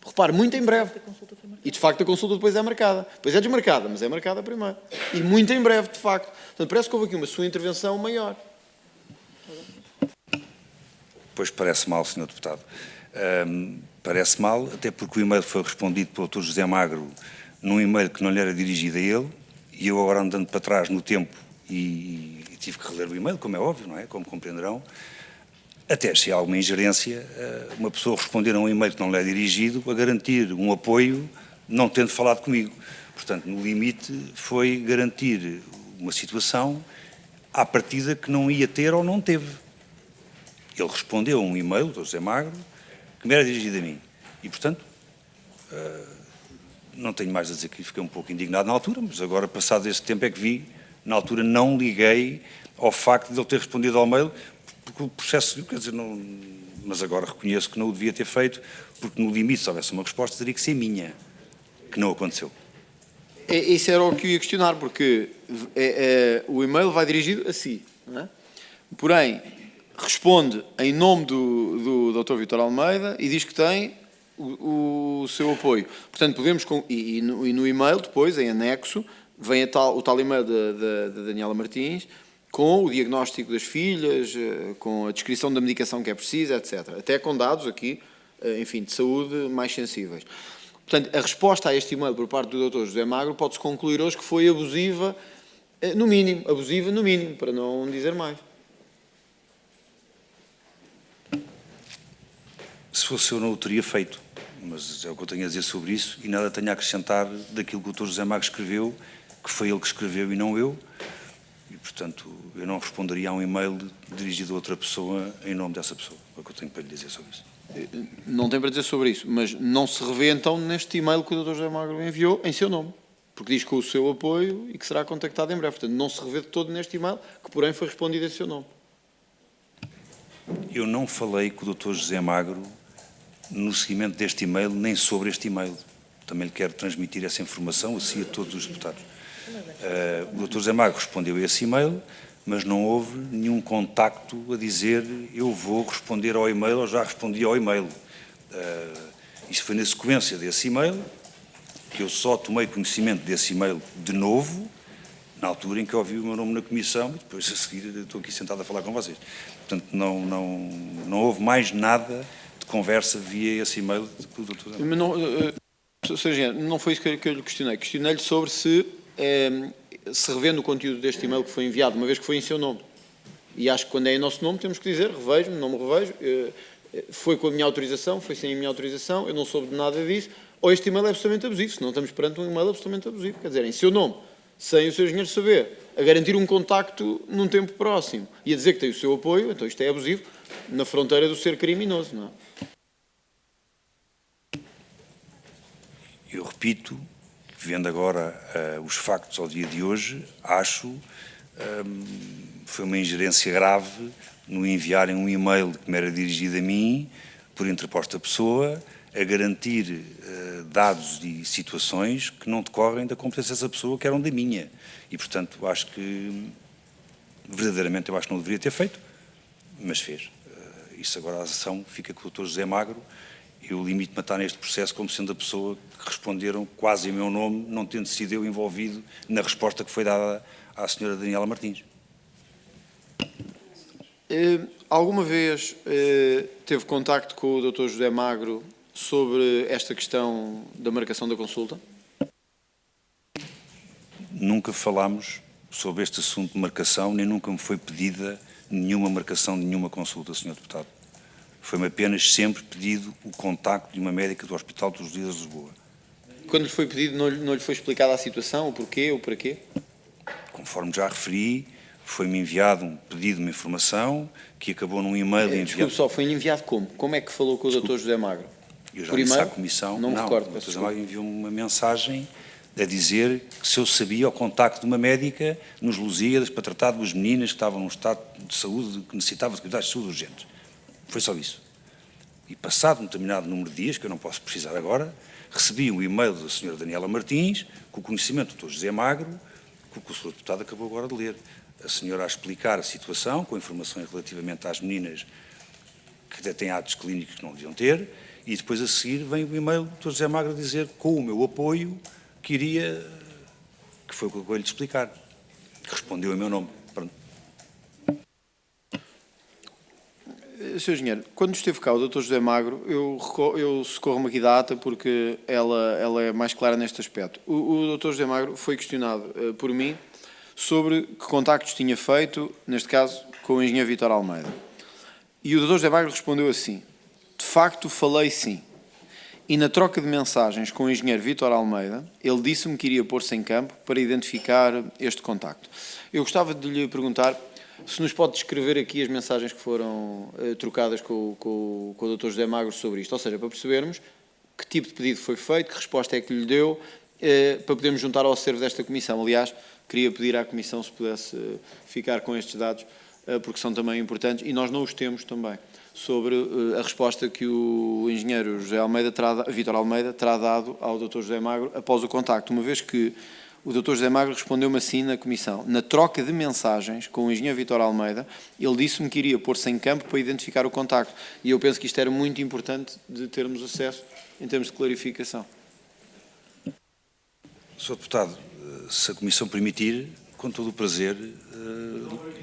Repare, muito em breve. E, de facto, a consulta depois é marcada. Depois é desmarcada, mas é marcada primeiro. E muito em breve, de facto. Portanto, parece que houve aqui uma sua intervenção maior. Pois parece mal, Sr. Deputado. Parece mal, até porque o e-mail foi respondido pelo Dr. José Magro num e-mail que não lhe era dirigido a ele, e eu agora andando para trás no tempo e tive que reler o e-mail, como é óbvio, não é? Como compreenderão, até achei alguma ingerência uma pessoa responder a um e-mail que não lhe é dirigido a garantir um apoio não tendo falado comigo. Portanto, no limite foi garantir uma situação à partida que não ia ter ou não teve. Ele respondeu a um e-mail do José Magro que me era dirigido a mim. E, portanto, não tenho mais a dizer que fiquei um pouco indignado na altura, mas agora, passado este tempo, é que vi, na altura não liguei ao facto de ele ter respondido ao mail, porque o processo, quer dizer, não, mas agora reconheço que não o devia ter feito, porque no limite, se houvesse uma resposta, teria que ser minha, que não aconteceu. Isso era o que eu ia questionar, porque o e-mail vai dirigido a si, não é? Porém, responde em nome do Dr. Vítor Almeida e diz que tem o seu apoio. Portanto, podemos... E no e-mail, depois, em anexo, vem o tal e-mail da Daniela Martins, com o diagnóstico das filhas, com a descrição da medicação que é precisa, etc. Até com dados aqui, enfim, de saúde mais sensíveis. Portanto, a resposta a este e-mail por parte do Dr. José Magro pode-se concluir hoje que foi abusiva no mínimo, para não dizer mais. Se fosse eu, não o teria feito, mas é o que eu tenho a dizer sobre isso e nada tenho a acrescentar daquilo que o Dr. José Magro escreveu, que foi ele que escreveu e não eu, e, portanto, eu não responderia a um e-mail dirigido a outra pessoa em nome dessa pessoa. É o que eu tenho para lhe dizer sobre isso. Não tem para dizer sobre isso, mas não se revê então neste e-mail que o Dr. José Magro enviou em seu nome, porque diz com o seu apoio e que será contactado em breve. Portanto, não se revê de todo neste e-mail, que porém foi respondido em seu nome. Eu não falei com o Dr. José Magro no seguimento deste e-mail, nem sobre este e-mail. Também lhe quero transmitir essa informação, assim a todos os deputados. O Dr. José Magro respondeu a esse e-mail, mas não houve nenhum contacto a dizer eu vou responder ao e-mail ou já respondi ao e-mail. Isto foi na sequência desse e-mail que eu só tomei conhecimento desse e-mail de novo, na altura em que ouvi o meu nome na comissão, e depois a seguir estou aqui sentado a falar com vocês. Portanto, não houve mais nada de conversa via esse e-mail do Dr. José Magro. Sr. não foi isso que eu lhe questionei. Questionei-lhe sobre se revendo o conteúdo deste e-mail que foi enviado, uma vez que foi em seu nome. E acho que quando é em nosso nome temos que dizer, revejo-me, não me revejo, foi com a minha autorização, foi sem a minha autorização, eu não soube de nada disso, ou este e-mail é absolutamente abusivo, senão estamos perante um e-mail absolutamente abusivo. Quer dizer, em seu nome, sem o Sr. Engenheiro saber, a garantir um contacto num tempo próximo e a dizer que tem o seu apoio, então isto é abusivo, na fronteira do ser criminoso, não é? Eu repito, vendo agora os factos ao dia de hoje, acho foi uma ingerência grave no enviarem um e-mail que me era dirigido a mim, por interposta pessoa, a garantir dados e situações que não decorrem da competência dessa pessoa, que eram da minha. E, portanto, acho que, verdadeiramente, eu acho que não deveria ter feito, mas fez. Isso agora, a ação fica com o Dr. José Magro. Eu limito-me a estar neste processo como sendo a pessoa que responderam quase em meu nome, não tendo sido eu envolvido na resposta que foi dada à senhora Daniela Martins. Alguma vez teve contacto com o Dr. José Magro sobre esta questão da marcação da consulta? Nunca falámos sobre este assunto de marcação, nem nunca me foi pedida nenhuma marcação de nenhuma consulta, Sr. Deputado. Foi-me apenas sempre pedido o contacto de uma médica do Hospital dos Lusíadas de Lisboa. Quando lhe foi pedido, não lhe foi explicada a situação, o porquê, o para quê? conforme já referi, foi-me enviado um pedido de uma informação que acabou num e-mail enviado... Desculpe só, foi enviado como? Como é que falou com o Dr. José Magro? Eu já Por disse à e-mail? Comissão... Não me recordo, o peço Dr. José desculpa. Magro enviou-me uma mensagem a dizer que se eu sabia o contacto de uma médica nos Lusíadas para tratar de duas meninas que estavam num estado de saúde que necessitavam de cuidados de saúde urgentes. Foi só isso. E passado um determinado número de dias, que eu não posso precisar agora, recebi um e-mail da Sra. Daniela Martins, com o conhecimento do Dr. José Magro, que o Sr. Deputado acabou agora de ler. A senhora a explicar a situação, com informações relativamente às meninas que têm atos clínicos que não deviam ter, e depois a seguir vem o e-mail do Dr. José Magro a dizer, com o meu apoio, que foi o que eu acabei de explicar, que respondeu em meu nome. Pronto. Sr. Engenheiro, quando esteve cá o Dr. José Magro, eu socorro-me aqui da ata porque ela é mais clara neste aspecto. O Dr. José Magro foi questionado por mim sobre que contactos tinha feito, neste caso, com o engenheiro Vítor Almeida. E o Dr. José Magro respondeu assim: de facto falei sim. E na troca de mensagens com o engenheiro Vítor Almeida, ele disse-me que iria pôr-se em campo para identificar este contacto. Eu gostava de lhe perguntar se nos pode descrever aqui as mensagens que foram trocadas com o Dr. José Magro sobre isto, ou seja, para percebermos que tipo de pedido foi feito, que resposta é que lhe deu, para podermos juntar ao acervo desta comissão. Aliás, queria pedir à comissão se pudesse ficar com estes dados, porque são também importantes, e nós não os temos também, sobre a resposta que o engenheiro Vítor Almeida terá dado ao Dr. José Magro após o contacto, uma vez que o Dr. José Magro respondeu-me assim na comissão: na troca de mensagens com o engenheiro Vítor Almeida, ele disse-me que iria pôr-se em campo para identificar o contacto, e eu penso que isto era muito importante de termos acesso em termos de clarificação. Sr. Deputado, se a Comissão permitir, com todo o prazer,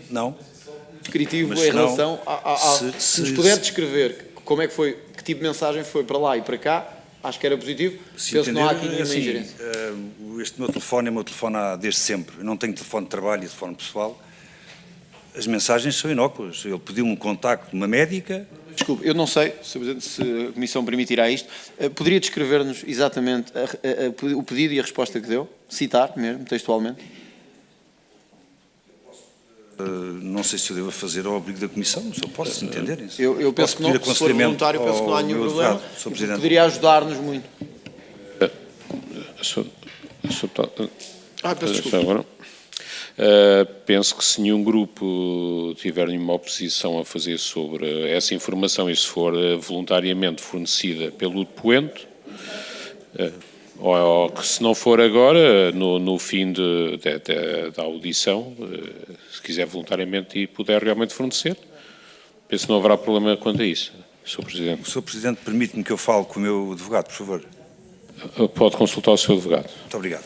não. Descritivo Mas em não, relação se nos puder descrever como é que foi, que tipo de mensagem foi para lá e para cá, acho que era positivo. Se Penso que não há aqui entender, nenhuma ingerência. Este meu telefone é o meu telefone desde sempre. Eu não tenho telefone de trabalho e telefone pessoal. As mensagens são inócuas. Ele pediu-me um contacto de uma médica. Desculpe, eu não sei se a Comissão permitirá isto. Poderia descrever-nos exatamente o pedido e a resposta que deu? Citar mesmo, textualmente? Não sei se eu devo fazer ao abrigo da Comissão, mas eu posso entender isso. Eu penso que não, se for voluntário, penso que não há nenhum problema. Poderia ajudar-nos muito. Peço desculpa. Agora, penso que se nenhum grupo tiver nenhuma oposição a fazer sobre essa informação e se for voluntariamente fornecida pelo depoente, ou que se não for agora, no fim da audição, se quiser voluntariamente e puder realmente fornecer, penso que não haverá problema quanto a isso, Sr. Presidente. O Sr. Presidente permite-me que eu fale com o meu advogado, por favor. Pode consultar o seu advogado. Muito obrigado.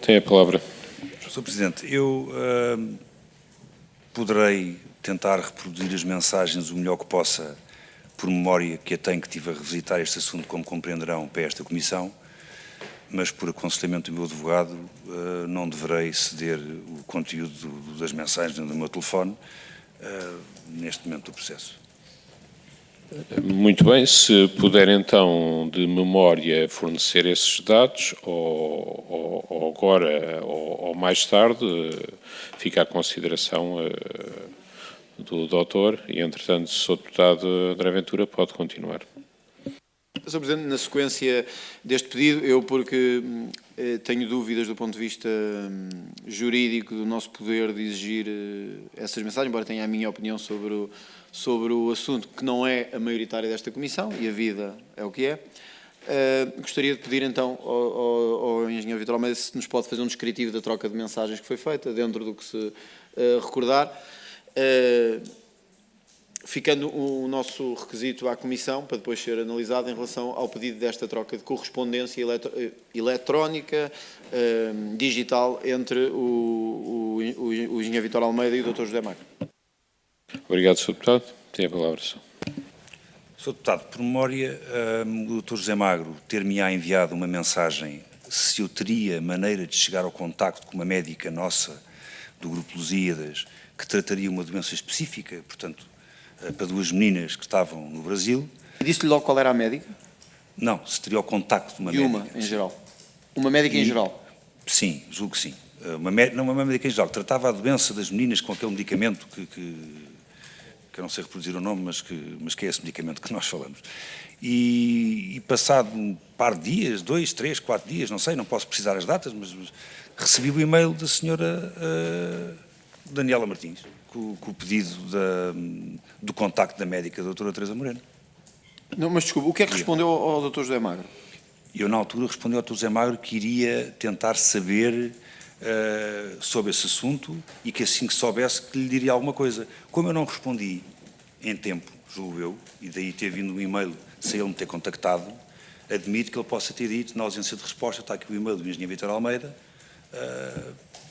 Tem a palavra. Sr. Presidente, eu poderei tentar reproduzir as mensagens o melhor que possa, por memória que a tenho, que estive a revisitar este assunto, como compreenderão, para esta Comissão, mas por aconselhamento do meu advogado não deverei ceder o conteúdo das mensagens do meu telefone neste momento do processo. Muito bem, se puder então de memória fornecer esses dados, ou agora ou mais tarde, fica à consideração do doutor e, entretanto, o Sr. Deputado André Ventura pode continuar. Sr. Presidente, na sequência deste pedido, eu, porque tenho dúvidas do ponto de vista jurídico do nosso poder de exigir essas mensagens, embora tenha a minha opinião sobre o assunto, que não é a maioritária desta Comissão, e a vida é o que é, gostaria de pedir então ao engenheiro Vítor Almeida se nos pode fazer um descritivo da troca de mensagens que foi feita, dentro do que se recordar, ficando o nosso requisito à Comissão para depois ser analisado em relação ao pedido desta troca de correspondência eletrónica, digital, entre o engenheiro Vítor Almeida e o Dr. José Magro. Obrigado, Sr. Deputado. Tem a palavra, Sr. Sr. Deputado, por memória, o Dr. José Magro ter-me-á enviado uma mensagem se eu teria maneira de chegar ao contacto com uma médica nossa, do Grupo Lusíadas, que trataria uma doença específica, portanto, para duas meninas que estavam no Brasil. Disse-lhe logo qual era a médica? Não, se teria o contacto de uma De uma, médica. em geral. Uma médica em geral? Sim, julgo que sim. Uma médica em geral, que tratava a doença das meninas com aquele medicamento que eu não sei reproduzir o nome, mas que é esse medicamento que nós falamos. E passado um par de dias, 2, 3, 4 dias, não sei, não posso precisar as datas, mas recebi o e-mail da senhora Daniela Martins, com o pedido do contacto da médica, da doutora Teresa Moreno. Não, mas desculpa, o que é que respondeu ao Dr. José Magro? Eu, na altura, respondi ao Dr. José Magro que iria tentar saber sobre esse assunto e que assim que soubesse que lhe diria alguma coisa. Como eu não respondi em tempo, julgo eu, e daí ter vindo um e-mail sem ele me ter contactado, admito que ele possa ter dito, na ausência de resposta, está aqui o e-mail do engenheiro Vítor Almeida,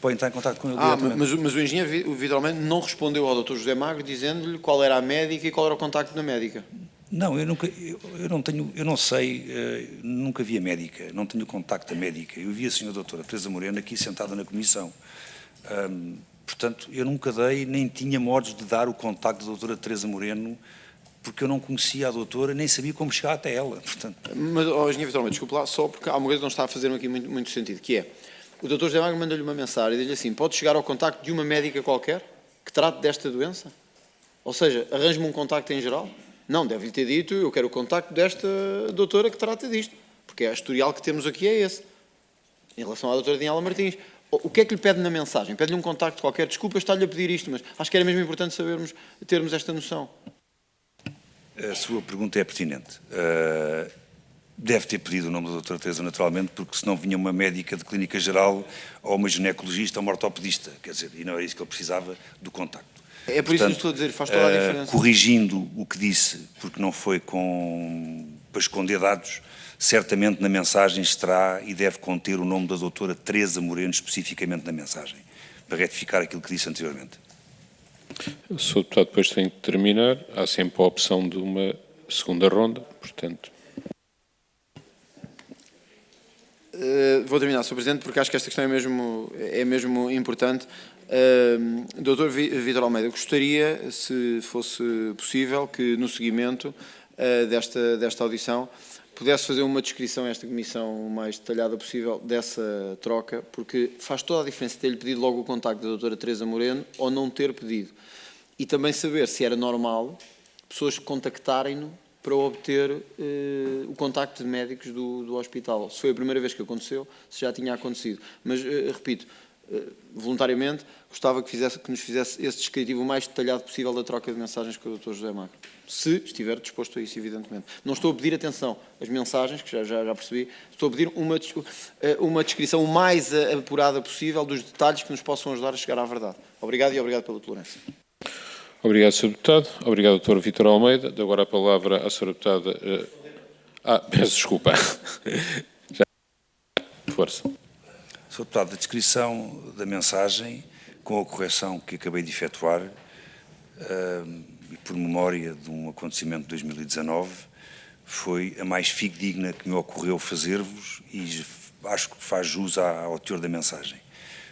pode entrar em contato com ele diretamente. Mas o engenheiro Vítor Almeida não respondeu ao Dr. José Magro dizendo-lhe qual era a médica e qual era o contacto da médica? Não, eu não sei, nunca vi a médica, não tenho contacto da médica. Eu vi a senhora doutora Teresa Moreno aqui sentada na comissão. Portanto, eu nunca dei, nem tinha modos de dar o contacto da doutora Teresa Moreno, porque eu não conhecia a doutora, nem sabia como chegar até ela. Portanto. Mas, engenheiro Vítor Almeida, desculpe lá, só porque há uma coisa que não está a fazer aqui muito sentido, que é, o Dr. José Magro manda-lhe uma mensagem e diz-lhe assim, pode chegar ao contacto de uma médica qualquer que trate desta doença? Ou seja, arranje-me um contacto em geral? Não, deve-lhe ter dito, eu quero o contacto desta doutora que trata disto, porque a historial que temos aqui é esse, em relação à doutora Daniela Martins. O que é que lhe pede na mensagem? Pede-lhe um contacto qualquer? Desculpa estar-lhe a pedir isto, mas acho que era mesmo importante termos esta noção. A sua pergunta é pertinente. Deve ter pedido o nome da doutora Teresa, naturalmente, porque senão vinha uma médica de clínica geral ou uma ginecologista ou uma ortopedista, quer dizer, e não era isso que ele precisava do contacto. É por isso que estou a dizer, faz toda a diferença. Corrigindo o que disse, porque não foi para esconder dados, certamente na mensagem estará e deve conter o nome da doutora Teresa Moreno, especificamente na mensagem, para retificar aquilo que disse anteriormente. O Sr. Deputado depois tem que terminar. Há sempre a opção de uma segunda ronda, portanto. Vou terminar, Sr. Presidente, porque acho que esta questão é mesmo importante. Dr. Vítor Almeida, gostaria, se fosse possível, que no seguimento desta audição pudesse fazer uma descrição a esta comissão o mais detalhada possível dessa troca, porque faz toda a diferença ter-lhe pedido logo o contacto da doutora Teresa Moreno ou não ter pedido. E também saber se era normal pessoas contactarem-no para obter o contacto de médicos do hospital. Se foi a primeira vez que aconteceu, se já tinha acontecido. Mas, repito, voluntariamente, gostava que nos fizesse esse descritivo o mais detalhado possível da troca de mensagens com o Dr. José Magro. Se estiver disposto a isso, evidentemente. Não estou a pedir, atenção, as mensagens, que já percebi, estou a pedir uma descrição o mais apurada possível dos detalhes que nos possam ajudar a chegar à verdade. Obrigado e obrigado pela tolerância. Obrigado, Sr. Deputado. Obrigado, Dr. Vítor Almeida. De agora a palavra à Sra. Deputada... peço desculpa. Força. Sr. Deputado, a descrição da mensagem, com a correção que acabei de efetuar, e por memória de um acontecimento de 2019, foi a mais fidedigna que me ocorreu fazer-vos e acho que faz jus ao teor da mensagem.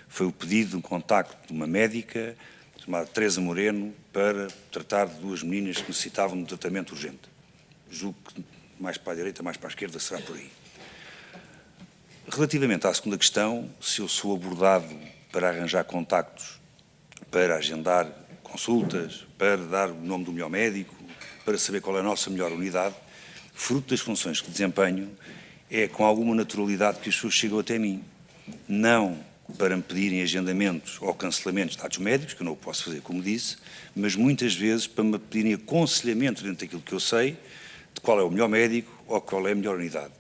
Foi o pedido de um contacto de uma médica chamada Teresa Moreno para tratar de duas meninas que necessitavam de um tratamento urgente. Julgo que mais para a direita, mais para a esquerda, será por aí. Relativamente à segunda questão, se eu sou abordado para arranjar contactos, para agendar consultas, para dar o nome do melhor médico, para saber qual é a nossa melhor unidade, fruto das funções que desempenho, é com alguma naturalidade que as pessoas chegam até mim. Não para me pedirem agendamentos ou cancelamentos de dados médicos, que eu não o posso fazer, como disse, mas muitas vezes para me pedirem aconselhamento dentro daquilo que eu sei, de qual é o melhor médico ou qual é a melhor unidade.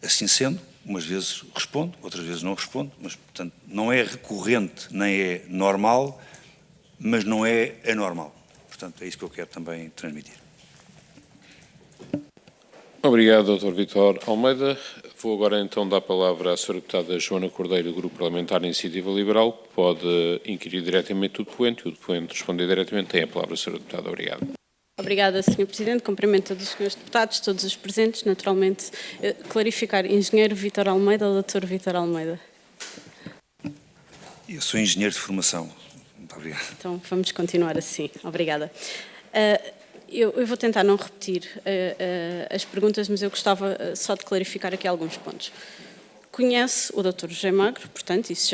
Assim sendo, umas vezes respondo, outras vezes não respondo, mas, portanto, não é recorrente nem é normal, mas não é anormal. Portanto, é isso que eu quero também transmitir. Obrigado, Dr. Vítor Almeida. Vou agora então dar a palavra à Sra. Deputada Joana Cordeiro, do Grupo Parlamentar Iniciativa Liberal, que pode inquirir diretamente o depoente e o depoente responder diretamente. Tem a palavra, Sra. Deputada. Obrigado. Obrigada, Sr. Presidente. Cumprimento todos os senhores deputados, todos os presentes. Naturalmente, clarificar, engenheiro Vítor Almeida ou Dr. Vítor Almeida? Eu sou engenheiro de formação. Muito obrigado. Então, vamos continuar assim. Obrigada. Eu vou tentar não repetir as perguntas, mas eu gostava só de clarificar aqui alguns pontos. Conhece o Dr. José Magro, portanto, isso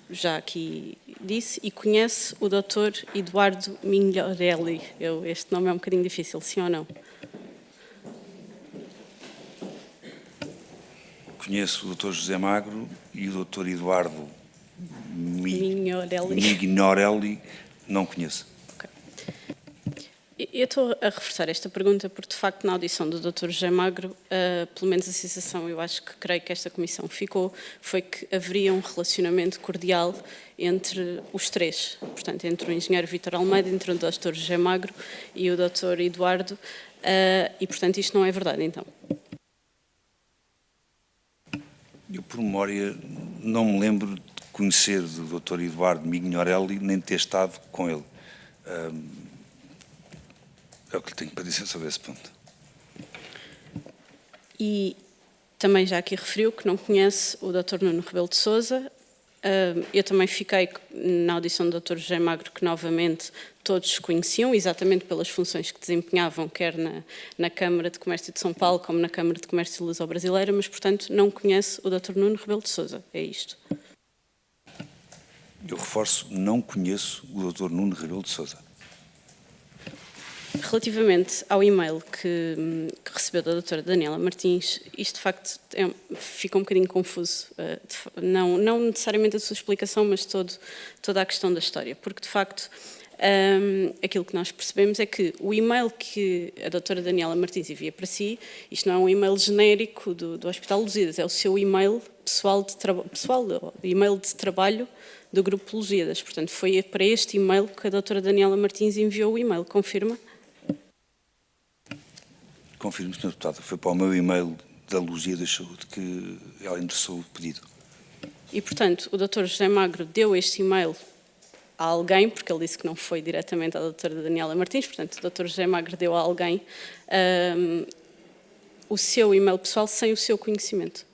já aqui disse, e conhece o Dr. Eduardo Migliorelli. Este nome é um bocadinho difícil, sim ou não? Conheço o Dr. José Magro e o Dr. Eduardo Migliorelli. Migliorelli não conheço. Okay. Eu estou a reforçar esta pergunta porque, de facto, na audição do Dr. José Magro, pelo menos a sensação, eu acho que creio que esta comissão ficou, foi que haveria um relacionamento cordial entre os três, portanto, entre o engenheiro Vítor Almeida, entre o Dr. José Magro e o Dr. Eduardo, e, portanto, isto não é verdade, então? Eu, por memória, não me lembro de conhecer o Dr. Eduardo Migliorelli, nem de ter estado com ele. É o que lhe tenho para dizer sobre esse ponto. E também já aqui referiu que não conhece o Dr. Nuno Rebelo de Sousa. Eu também fiquei na audição do Dr. José Magro que, novamente, todos se conheciam, exatamente pelas funções que desempenhavam, quer na Câmara de Comércio de São Paulo, como na Câmara de Comércio Luso-Brasileira, mas, portanto, não conhece o Dr. Nuno Rebelo de Sousa. É isto. Eu reforço, não conheço o Dr. Nuno Rebelo de Sousa. Relativamente ao e-mail que recebeu da doutora Daniela Martins, isto de facto fica um bocadinho confuso, não necessariamente a sua explicação, mas toda a questão da história, porque de facto aquilo que nós percebemos é que o e-mail que a doutora Daniela Martins envia para si, isto não é um e-mail genérico do Hospital Lusíadas, é o seu e-mail pessoal, e-mail de trabalho do Grupo Lusíadas, portanto foi para este e-mail que a doutora Daniela Martins enviou o e-mail, confirma? Confirmo, Sr. Deputado, foi para o meu e-mail da Lusíadas Saúde que ela endereçou o pedido. E, portanto, o Dr. José Magro deu este e-mail a alguém, porque ele disse que não foi diretamente à doutora Daniela Martins, portanto, o Dr. José Magro deu a alguém o seu e-mail pessoal sem o seu conhecimento.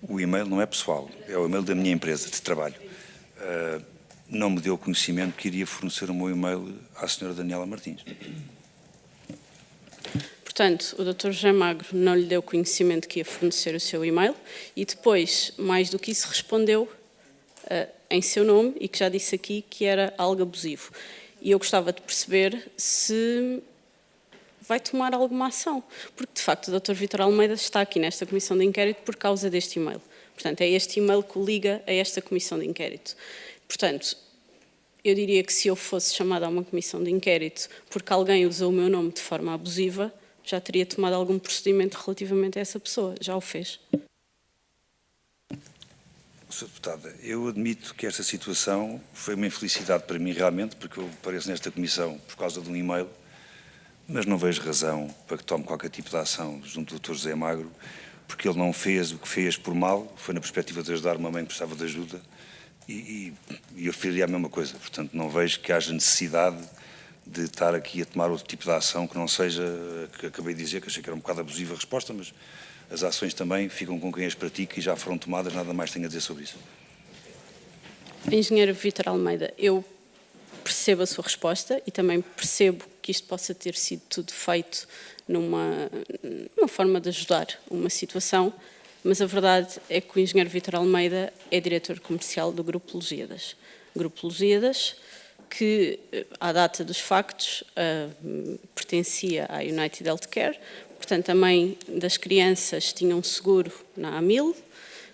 O e-mail não é pessoal, é o e-mail da minha empresa de trabalho. Não me deu conhecimento que iria fornecer o meu e-mail à senhora Daniela Martins. Portanto, o Dr. José Magro não lhe deu conhecimento que ia fornecer o seu e-mail e depois, mais do que isso, respondeu em seu nome e que já disse aqui que era algo abusivo. E eu gostava de perceber se vai tomar alguma ação, porque de facto o Dr. Vítor Almeida está aqui nesta comissão de inquérito por causa deste e-mail. Portanto, é este e-mail que o liga a esta comissão de inquérito. Portanto, eu diria que se eu fosse chamada a uma comissão de inquérito porque alguém usou o meu nome de forma abusiva, já teria tomado algum procedimento relativamente a essa pessoa. Já o fez? Sr. Deputada, eu admito que esta situação foi uma infelicidade para mim realmente, porque eu apareço nesta comissão por causa de um e-mail, mas não vejo razão para que tome qualquer tipo de ação junto do Dr. José Magro, porque ele não fez o que fez por mal, foi na perspectiva de ajudar uma mãe que precisava de ajuda, e eu faria a mesma coisa. Portanto, não vejo que haja necessidade de estar aqui a tomar outro tipo de ação que não seja a que acabei de dizer, que achei que era um bocado abusiva a resposta, mas as ações também ficam com quem as pratica e já foram tomadas, nada mais tenho a dizer sobre isso. Engenheiro Vítor Almeida, eu percebo a sua resposta e também percebo que isto possa ter sido tudo feito numa forma de ajudar uma situação, mas a verdade é que o engenheiro Vítor Almeida é diretor comercial do Grupo Lusíadas. Grupo Lusíadas, que, à data dos factos, pertencia à United Healthcare, portanto, a mãe das crianças tinha um seguro na AMIL,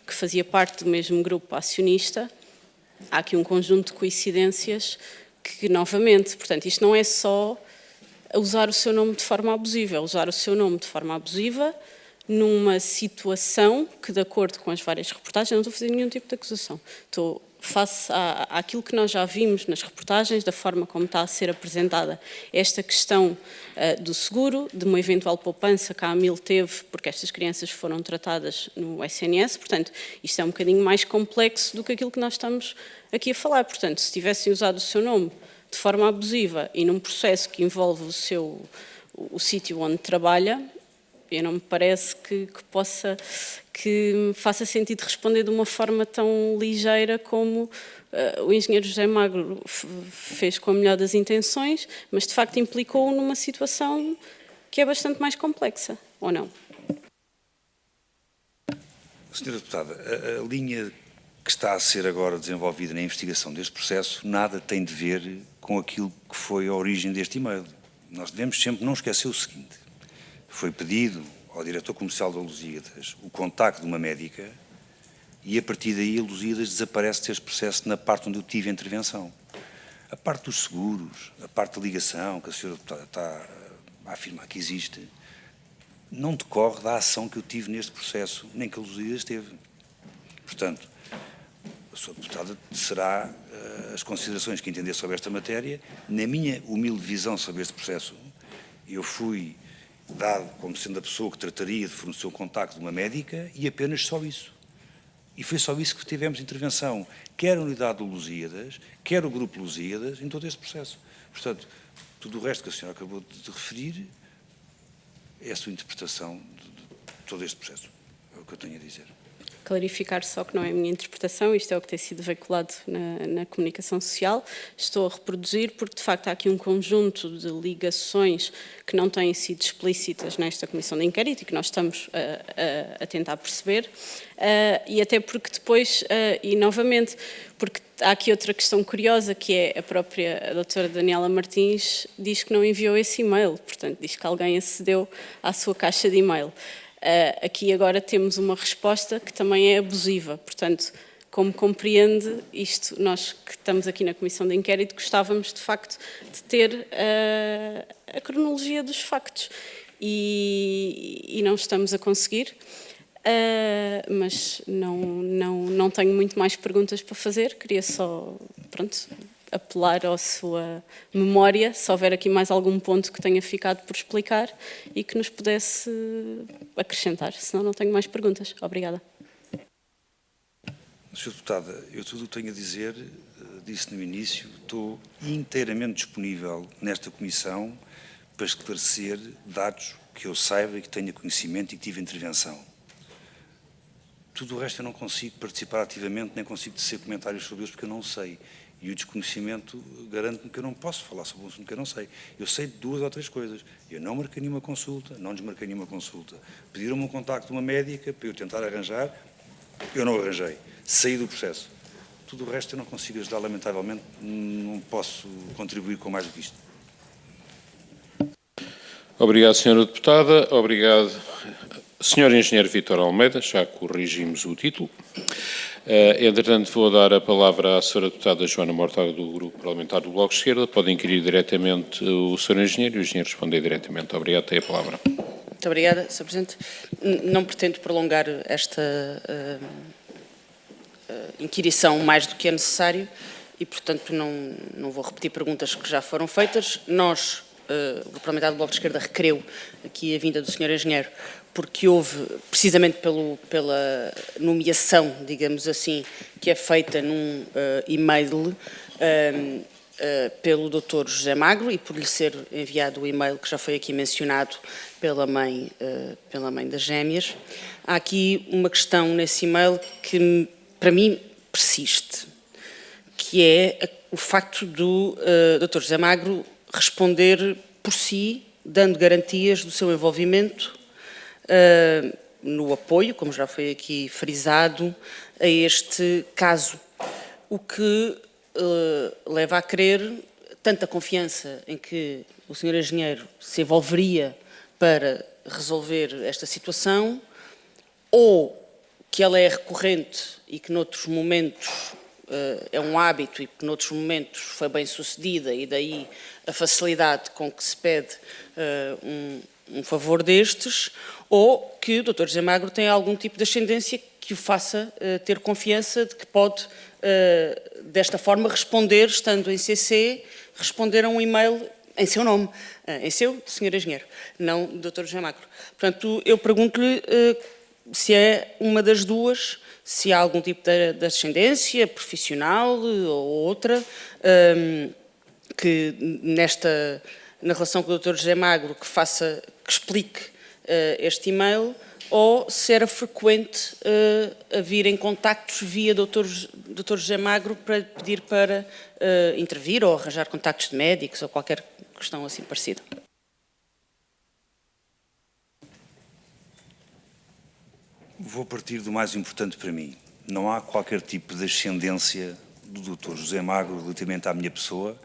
que fazia parte do mesmo grupo acionista. Há aqui um conjunto de coincidências que, novamente, portanto, isto não é só usar o seu nome de forma abusiva, é usar o seu nome de forma abusiva numa situação que, de acordo com as várias reportagens, eu não estou a fazer nenhum tipo de acusação, estou face àquilo que nós já vimos nas reportagens, da forma como está a ser apresentada esta questão do seguro, de uma eventual poupança que a AMIL teve, porque estas crianças foram tratadas no SNS, portanto, isto é um bocadinho mais complexo do que aquilo que nós estamos aqui a falar. Portanto, se tivessem usado o seu nome de forma abusiva e num processo que envolve o sítio onde trabalha, não me parece que faça sentido responder de uma forma tão ligeira como o engenheiro José Magro fez com a melhor das intenções, mas de facto implicou numa situação que é bastante mais complexa, ou não? Senhora Deputada, a linha que está a ser agora desenvolvida na investigação deste processo nada tem de ver com aquilo que foi a origem deste e-mail. Nós devemos sempre não esquecer o seguinte: foi pedido ao diretor comercial da Lusíadas o contacto de uma médica e, a partir daí, a Lusíadas desaparece deste processo na parte onde eu tive a intervenção. A parte dos seguros, a parte da ligação, que a senhora deputada está a afirmar que existe, não decorre da ação que eu tive neste processo, nem que a Lusíadas teve. Portanto, a senhora deputada será as considerações que entender sobre esta matéria. Na minha humilde visão sobre este processo, eu fui dado como sendo a pessoa que trataria de fornecer o contacto de uma médica e apenas só isso. E foi só isso que tivemos intervenção, quer a unidade do Lusíadas, quer o grupo Lusíadas, em todo este processo. Portanto, tudo o resto que a senhora acabou de referir é a sua interpretação de todo este processo. É o que eu tenho a dizer. Clarificar só que não é a minha interpretação, isto é o que tem sido veiculado na comunicação social. Estou a reproduzir porque, de facto, há aqui um conjunto de ligações que não têm sido explícitas nesta comissão de inquérito e que nós estamos a tentar perceber. E até porque depois, e novamente, porque há aqui outra questão curiosa, que é a própria doutora Daniela Martins diz que não enviou esse e-mail, portanto, diz que alguém acedeu à sua caixa de e-mail. Aqui agora temos uma resposta que também é abusiva, portanto, como compreende isto, nós que estamos aqui na Comissão de Inquérito gostávamos de facto de ter a cronologia dos factos e não estamos a conseguir, mas não tenho muito mais perguntas para fazer, queria só, pronto, apelar à sua memória, se houver aqui mais algum ponto que tenha ficado por explicar e que nos pudesse acrescentar, senão não tenho mais perguntas. Obrigada. Sra. Deputada, eu tudo o que tenho a dizer, disse no início, estou inteiramente disponível nesta comissão para esclarecer dados que eu saiba e que tenha conhecimento e que tive intervenção. Tudo o resto eu não consigo participar ativamente, nem consigo tecer comentários sobre isso porque eu não sei. E o desconhecimento garante-me que eu não posso falar sobre um assunto que eu não sei. Eu sei de 2 ou 3 coisas. Eu não marquei nenhuma consulta, não desmarquei nenhuma consulta. Pediram-me um contacto de uma médica para eu tentar arranjar, eu não arranjei. Saí do processo. Tudo o resto eu não consigo ajudar, lamentavelmente, não posso contribuir com mais do que isto. Obrigado, Sra. Deputada. Obrigado, Sr. Engenheiro Vítor Almeida. Já corrigimos o título. Entretanto, vou dar a palavra à Sra. Deputada Joana Mortágua, do Grupo Parlamentar do Bloco de Esquerda. Pode inquirir diretamente o Sr. Engenheiro e o Engenheiro responder diretamente. Obrigado, tem a palavra. Muito obrigada, Sr. Presidente. Não pretendo prolongar esta inquirição mais do que é necessário e, portanto, não vou repetir perguntas que já foram feitas. Nós, o Grupo Parlamentar do Bloco de Esquerda, requereu aqui a vinda do Sr. Engenheiro porque houve, precisamente pela nomeação, digamos assim, que é feita num e-mail pelo Dr. José Magro e por lhe ser enviado o e-mail que já foi aqui mencionado pela mãe das gêmeas. Há aqui uma questão nesse e-mail que, para mim, persiste, que é o facto do Dr. José Magro responder por si, dando garantias do seu envolvimento no apoio, como já foi aqui frisado, a este caso. O que leva a crer tanta confiança em que o Sr. Engenheiro se envolveria para resolver esta situação, ou que ela é recorrente e que noutros momentos é um hábito e que noutros momentos foi bem sucedida e daí a facilidade com que se pede um favor destes, ou que o Dr. José Magro tem algum tipo de ascendência que o faça ter confiança de que pode, desta forma, responder, estando em CC, responder a um e-mail em seu nome, em seu, Sr. Engenheiro, não do Dr. José Magro. Portanto, eu pergunto-lhe se é uma das duas, se há algum tipo de ascendência profissional ou outra na relação com o Dr. José Magro, que explique este e-mail, ou se era frequente haverem contactos via Dr. José Magro para pedir para intervir ou arranjar contactos de médicos ou qualquer questão assim parecida. Vou partir do mais importante para mim. Não há qualquer tipo de ascendência do Dr. José Magro relativamente à minha pessoa.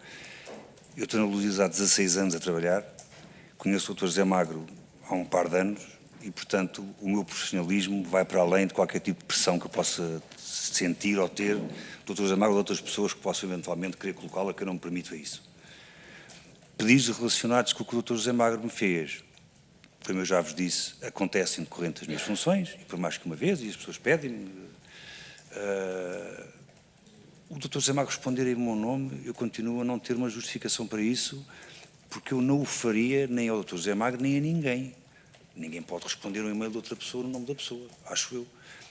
Eu estou na Luísa há 16 anos a trabalhar, conheço o Dr. José Magro há um par de anos e, portanto, o meu profissionalismo vai para além de qualquer tipo de pressão que eu possa sentir ou ter do Dr. José Magro ou de outras pessoas que possam eventualmente querer colocá-la, que eu não me permito isso. Pedidos relacionados com o que o Dr. José Magro me fez, como eu já vos disse, acontecem decorrente das minhas funções, e por mais que uma vez, e as pessoas pedem-me. O Dr. José Magro responder em meu nome, eu continuo a não ter uma justificação para isso, porque eu não o faria nem ao Dr. José Magro, nem a ninguém. Ninguém pode responder um e-mail de outra pessoa no nome da pessoa, acho eu.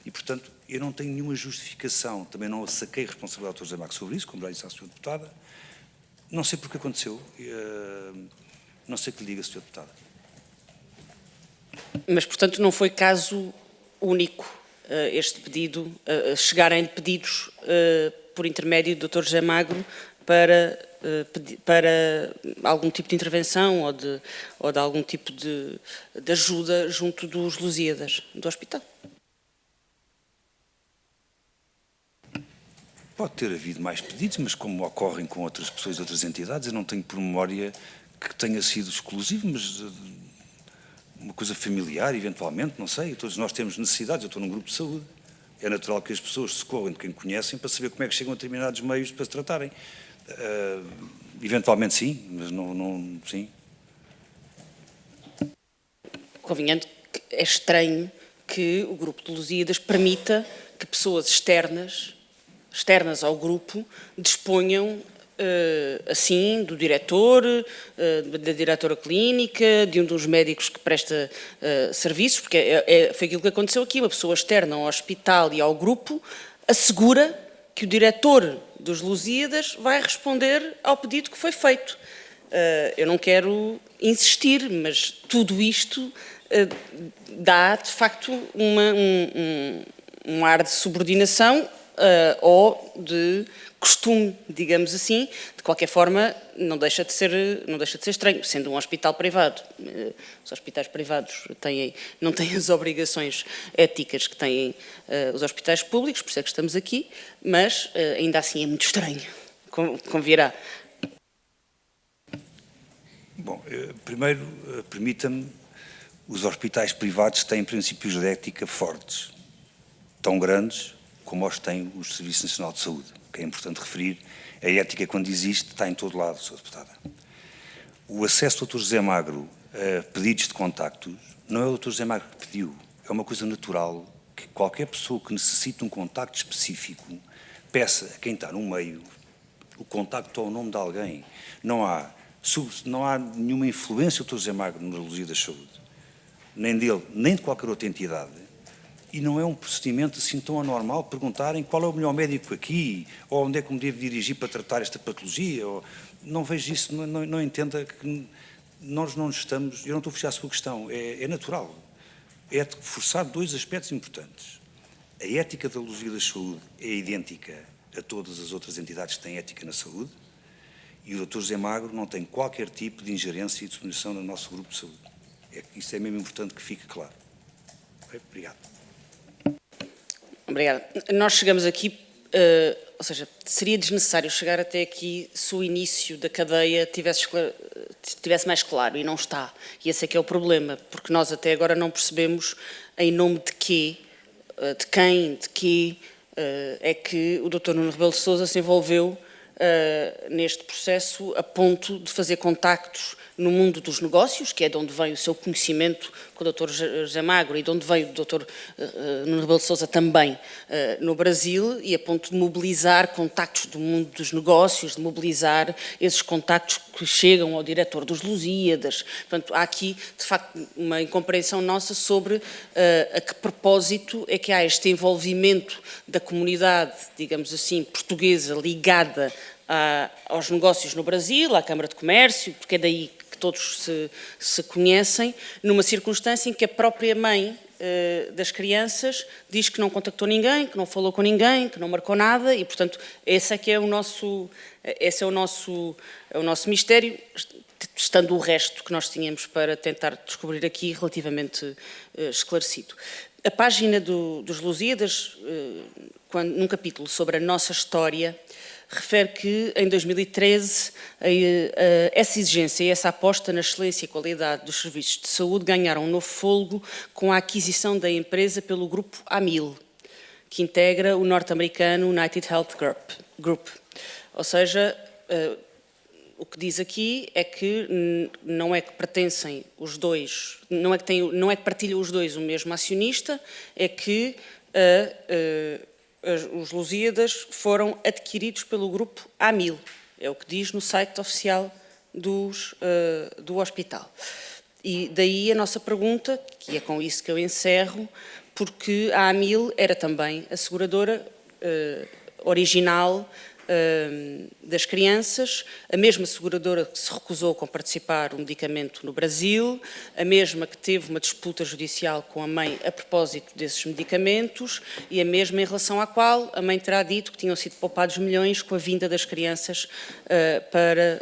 E, portanto, eu não tenho nenhuma justificação, também não saquei responsabilidade do Dr. José Magro sobre isso, como já disse à Sra. Deputada. Não sei porque aconteceu, não sei que lhe diga, Sra. Deputada. Mas, portanto, não foi caso único este pedido, chegarem pedidos por intermédio do Dr. José Magro para algum tipo de intervenção ou de algum tipo de ajuda junto dos Lusíadas do hospital? Pode ter havido mais pedidos, mas como ocorrem com outras pessoas de outras entidades, eu não tenho por memória que tenha sido exclusivo, mas uma coisa familiar, eventualmente, não sei. Todos nós temos necessidades, eu estou num grupo de saúde. É natural que as pessoas se corram de quem conhecem para saber como é que chegam a determinados meios para se tratarem. Eventualmente sim, mas não sim. Convenhamente que é estranho que o grupo de Lusíadas permita que pessoas externas ao grupo disponham assim do diretor, da diretora clínica, de um dos médicos que presta serviços, porque foi aquilo que aconteceu aqui, uma pessoa externa ao hospital e ao grupo assegura que o diretor dos Lusíadas vai responder ao pedido que foi feito. Eu não quero insistir, mas tudo isto dá, de facto, um ar de subordinação ou de costume, digamos assim. De qualquer forma, não deixa de ser estranho, sendo um hospital privado. Os hospitais privados não têm as obrigações éticas que têm os hospitais públicos, por isso é que estamos aqui, mas ainda assim é muito estranho, convirá. Bom, primeiro, permita-me, os hospitais privados têm princípios de ética fortes, tão grandes como os tem o Serviço Nacional de Saúde, que é importante referir. A ética, quando existe, está em todo lado, Sra. Deputada. O acesso do Dr. José Magro a pedidos de contactos não é o Dr. José Magro que pediu, é uma coisa natural que qualquer pessoa que necessite um contacto específico peça a quem está no meio o contacto ou o nome de alguém. Não há nenhuma influência do Dr. José Magro na Lusíadas da Saúde, nem dele, nem de qualquer outra entidade. E não é um procedimento assim tão anormal perguntarem qual é o melhor médico aqui, ou onde é que me devo dirigir para tratar esta patologia. Ou, não vejo isso, não entenda que nós não estamos, eu não estou a fechar a sua questão, é natural. É de forçar dois aspectos importantes. A ética da Lusíadas da Saúde é idêntica a todas as outras entidades que têm ética na saúde, e o Dr. José Magro não tem qualquer tipo de ingerência e disposição no nosso grupo de saúde. Isso é mesmo importante que fique claro. Okay? Obrigado. Obrigada. Nós chegamos aqui, ou seja, seria desnecessário chegar até aqui se o início da cadeia tivesse mais claro, e não está. E esse é que é o problema, porque nós até agora não percebemos em nome de quê, de quem, de quê, é que o Dr. Nuno Rebelo de Sousa se envolveu neste processo a ponto de fazer contactos no mundo dos negócios, que é de onde vem o seu conhecimento com o Dr. José Magro e de onde veio o Dr. Nuno Rebelo de Sousa também no Brasil, e a ponto de mobilizar contactos do mundo dos negócios, de mobilizar esses contactos que chegam ao diretor dos Lusíadas. Portanto, há aqui, de facto, uma incompreensão nossa sobre a que propósito é que há este envolvimento da comunidade, digamos assim, portuguesa, ligada aos negócios no Brasil, à Câmara de Comércio, porque é daí que todos se conhecem, numa circunstância em que a própria mãe das crianças diz que não contactou ninguém, que não falou com ninguém, que não marcou nada e, portanto, esse é o nosso mistério, estando o resto que nós tínhamos para tentar descobrir aqui relativamente esclarecido. A página dos Lusíadas, num capítulo sobre a nossa história, refere que, em 2013, essa exigência e essa aposta na excelência e qualidade dos serviços de saúde ganharam um novo fôlego com a aquisição da empresa pelo grupo Amil, que integra o norte-americano United Health Group. Ou seja, o que diz aqui é que não é que pertencem os dois, não é que partilham os dois o mesmo acionista, é que os Lusíadas foram adquiridos pelo grupo Amil. É o que diz no site oficial do hospital. E daí a nossa pergunta, que é com isso que eu encerro, porque a Amil era também a seguradora original das crianças, a mesma seguradora que se recusou a participar um medicamento no Brasil, a mesma que teve uma disputa judicial com a mãe a propósito desses medicamentos e a mesma em relação à qual a mãe terá dito que tinham sido poupados milhões com a vinda das crianças para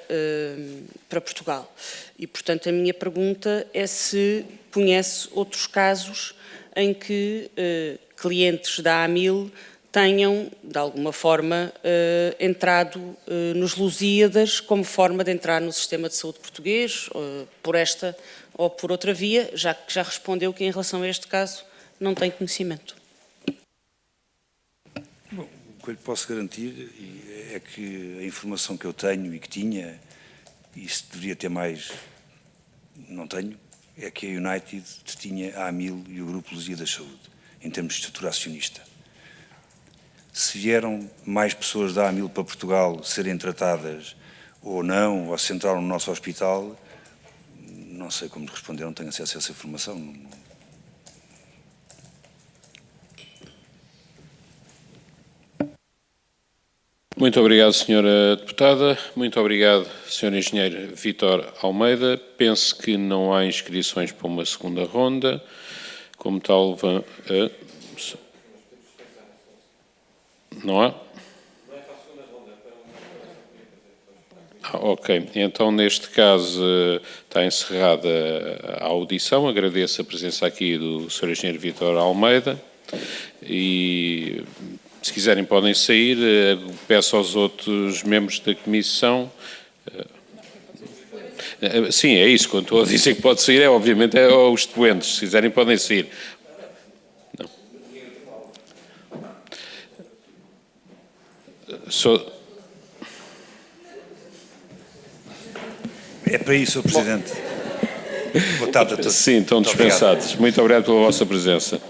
Portugal. E, portanto, a minha pergunta é se conhece outros casos em que clientes da Amil tenham, de alguma forma, entrado nos Lusíadas como forma de entrar no sistema de saúde português, por esta ou por outra via, já que já respondeu que, em relação a este caso, não tem conhecimento. Bom, o que eu lhe posso garantir é que a informação que eu tenho e que tinha, e se deveria ter mais, não tenho, é que a United detinha a Amil e o Grupo Lusíadas Saúde, em termos de estrutura acionista. Se vieram mais pessoas da Amil para Portugal serem tratadas ou não, ou se entraram no nosso hospital, não sei como responder, não tenho acesso a essa informação. Muito obrigado, Sra. Deputada. Muito obrigado, Sr. Engenheiro Vítor Almeida. Penso que não há inscrições para uma segunda ronda. Como tal, não há? Ok. Então, neste caso, está encerrada a audição. Agradeço a presença aqui do Sr. Engenheiro Vítor Almeida e, se quiserem, podem sair. Peço aos outros membros da Comissão. Sim, é isso. Quando estou a dizer que pode sair, obviamente, é aos doentes. Se quiserem, podem sair. Não. É para isso, Sr. Presidente. Boa tarde a todos. Sim, estão dispensados. Muito obrigado pela vossa presença.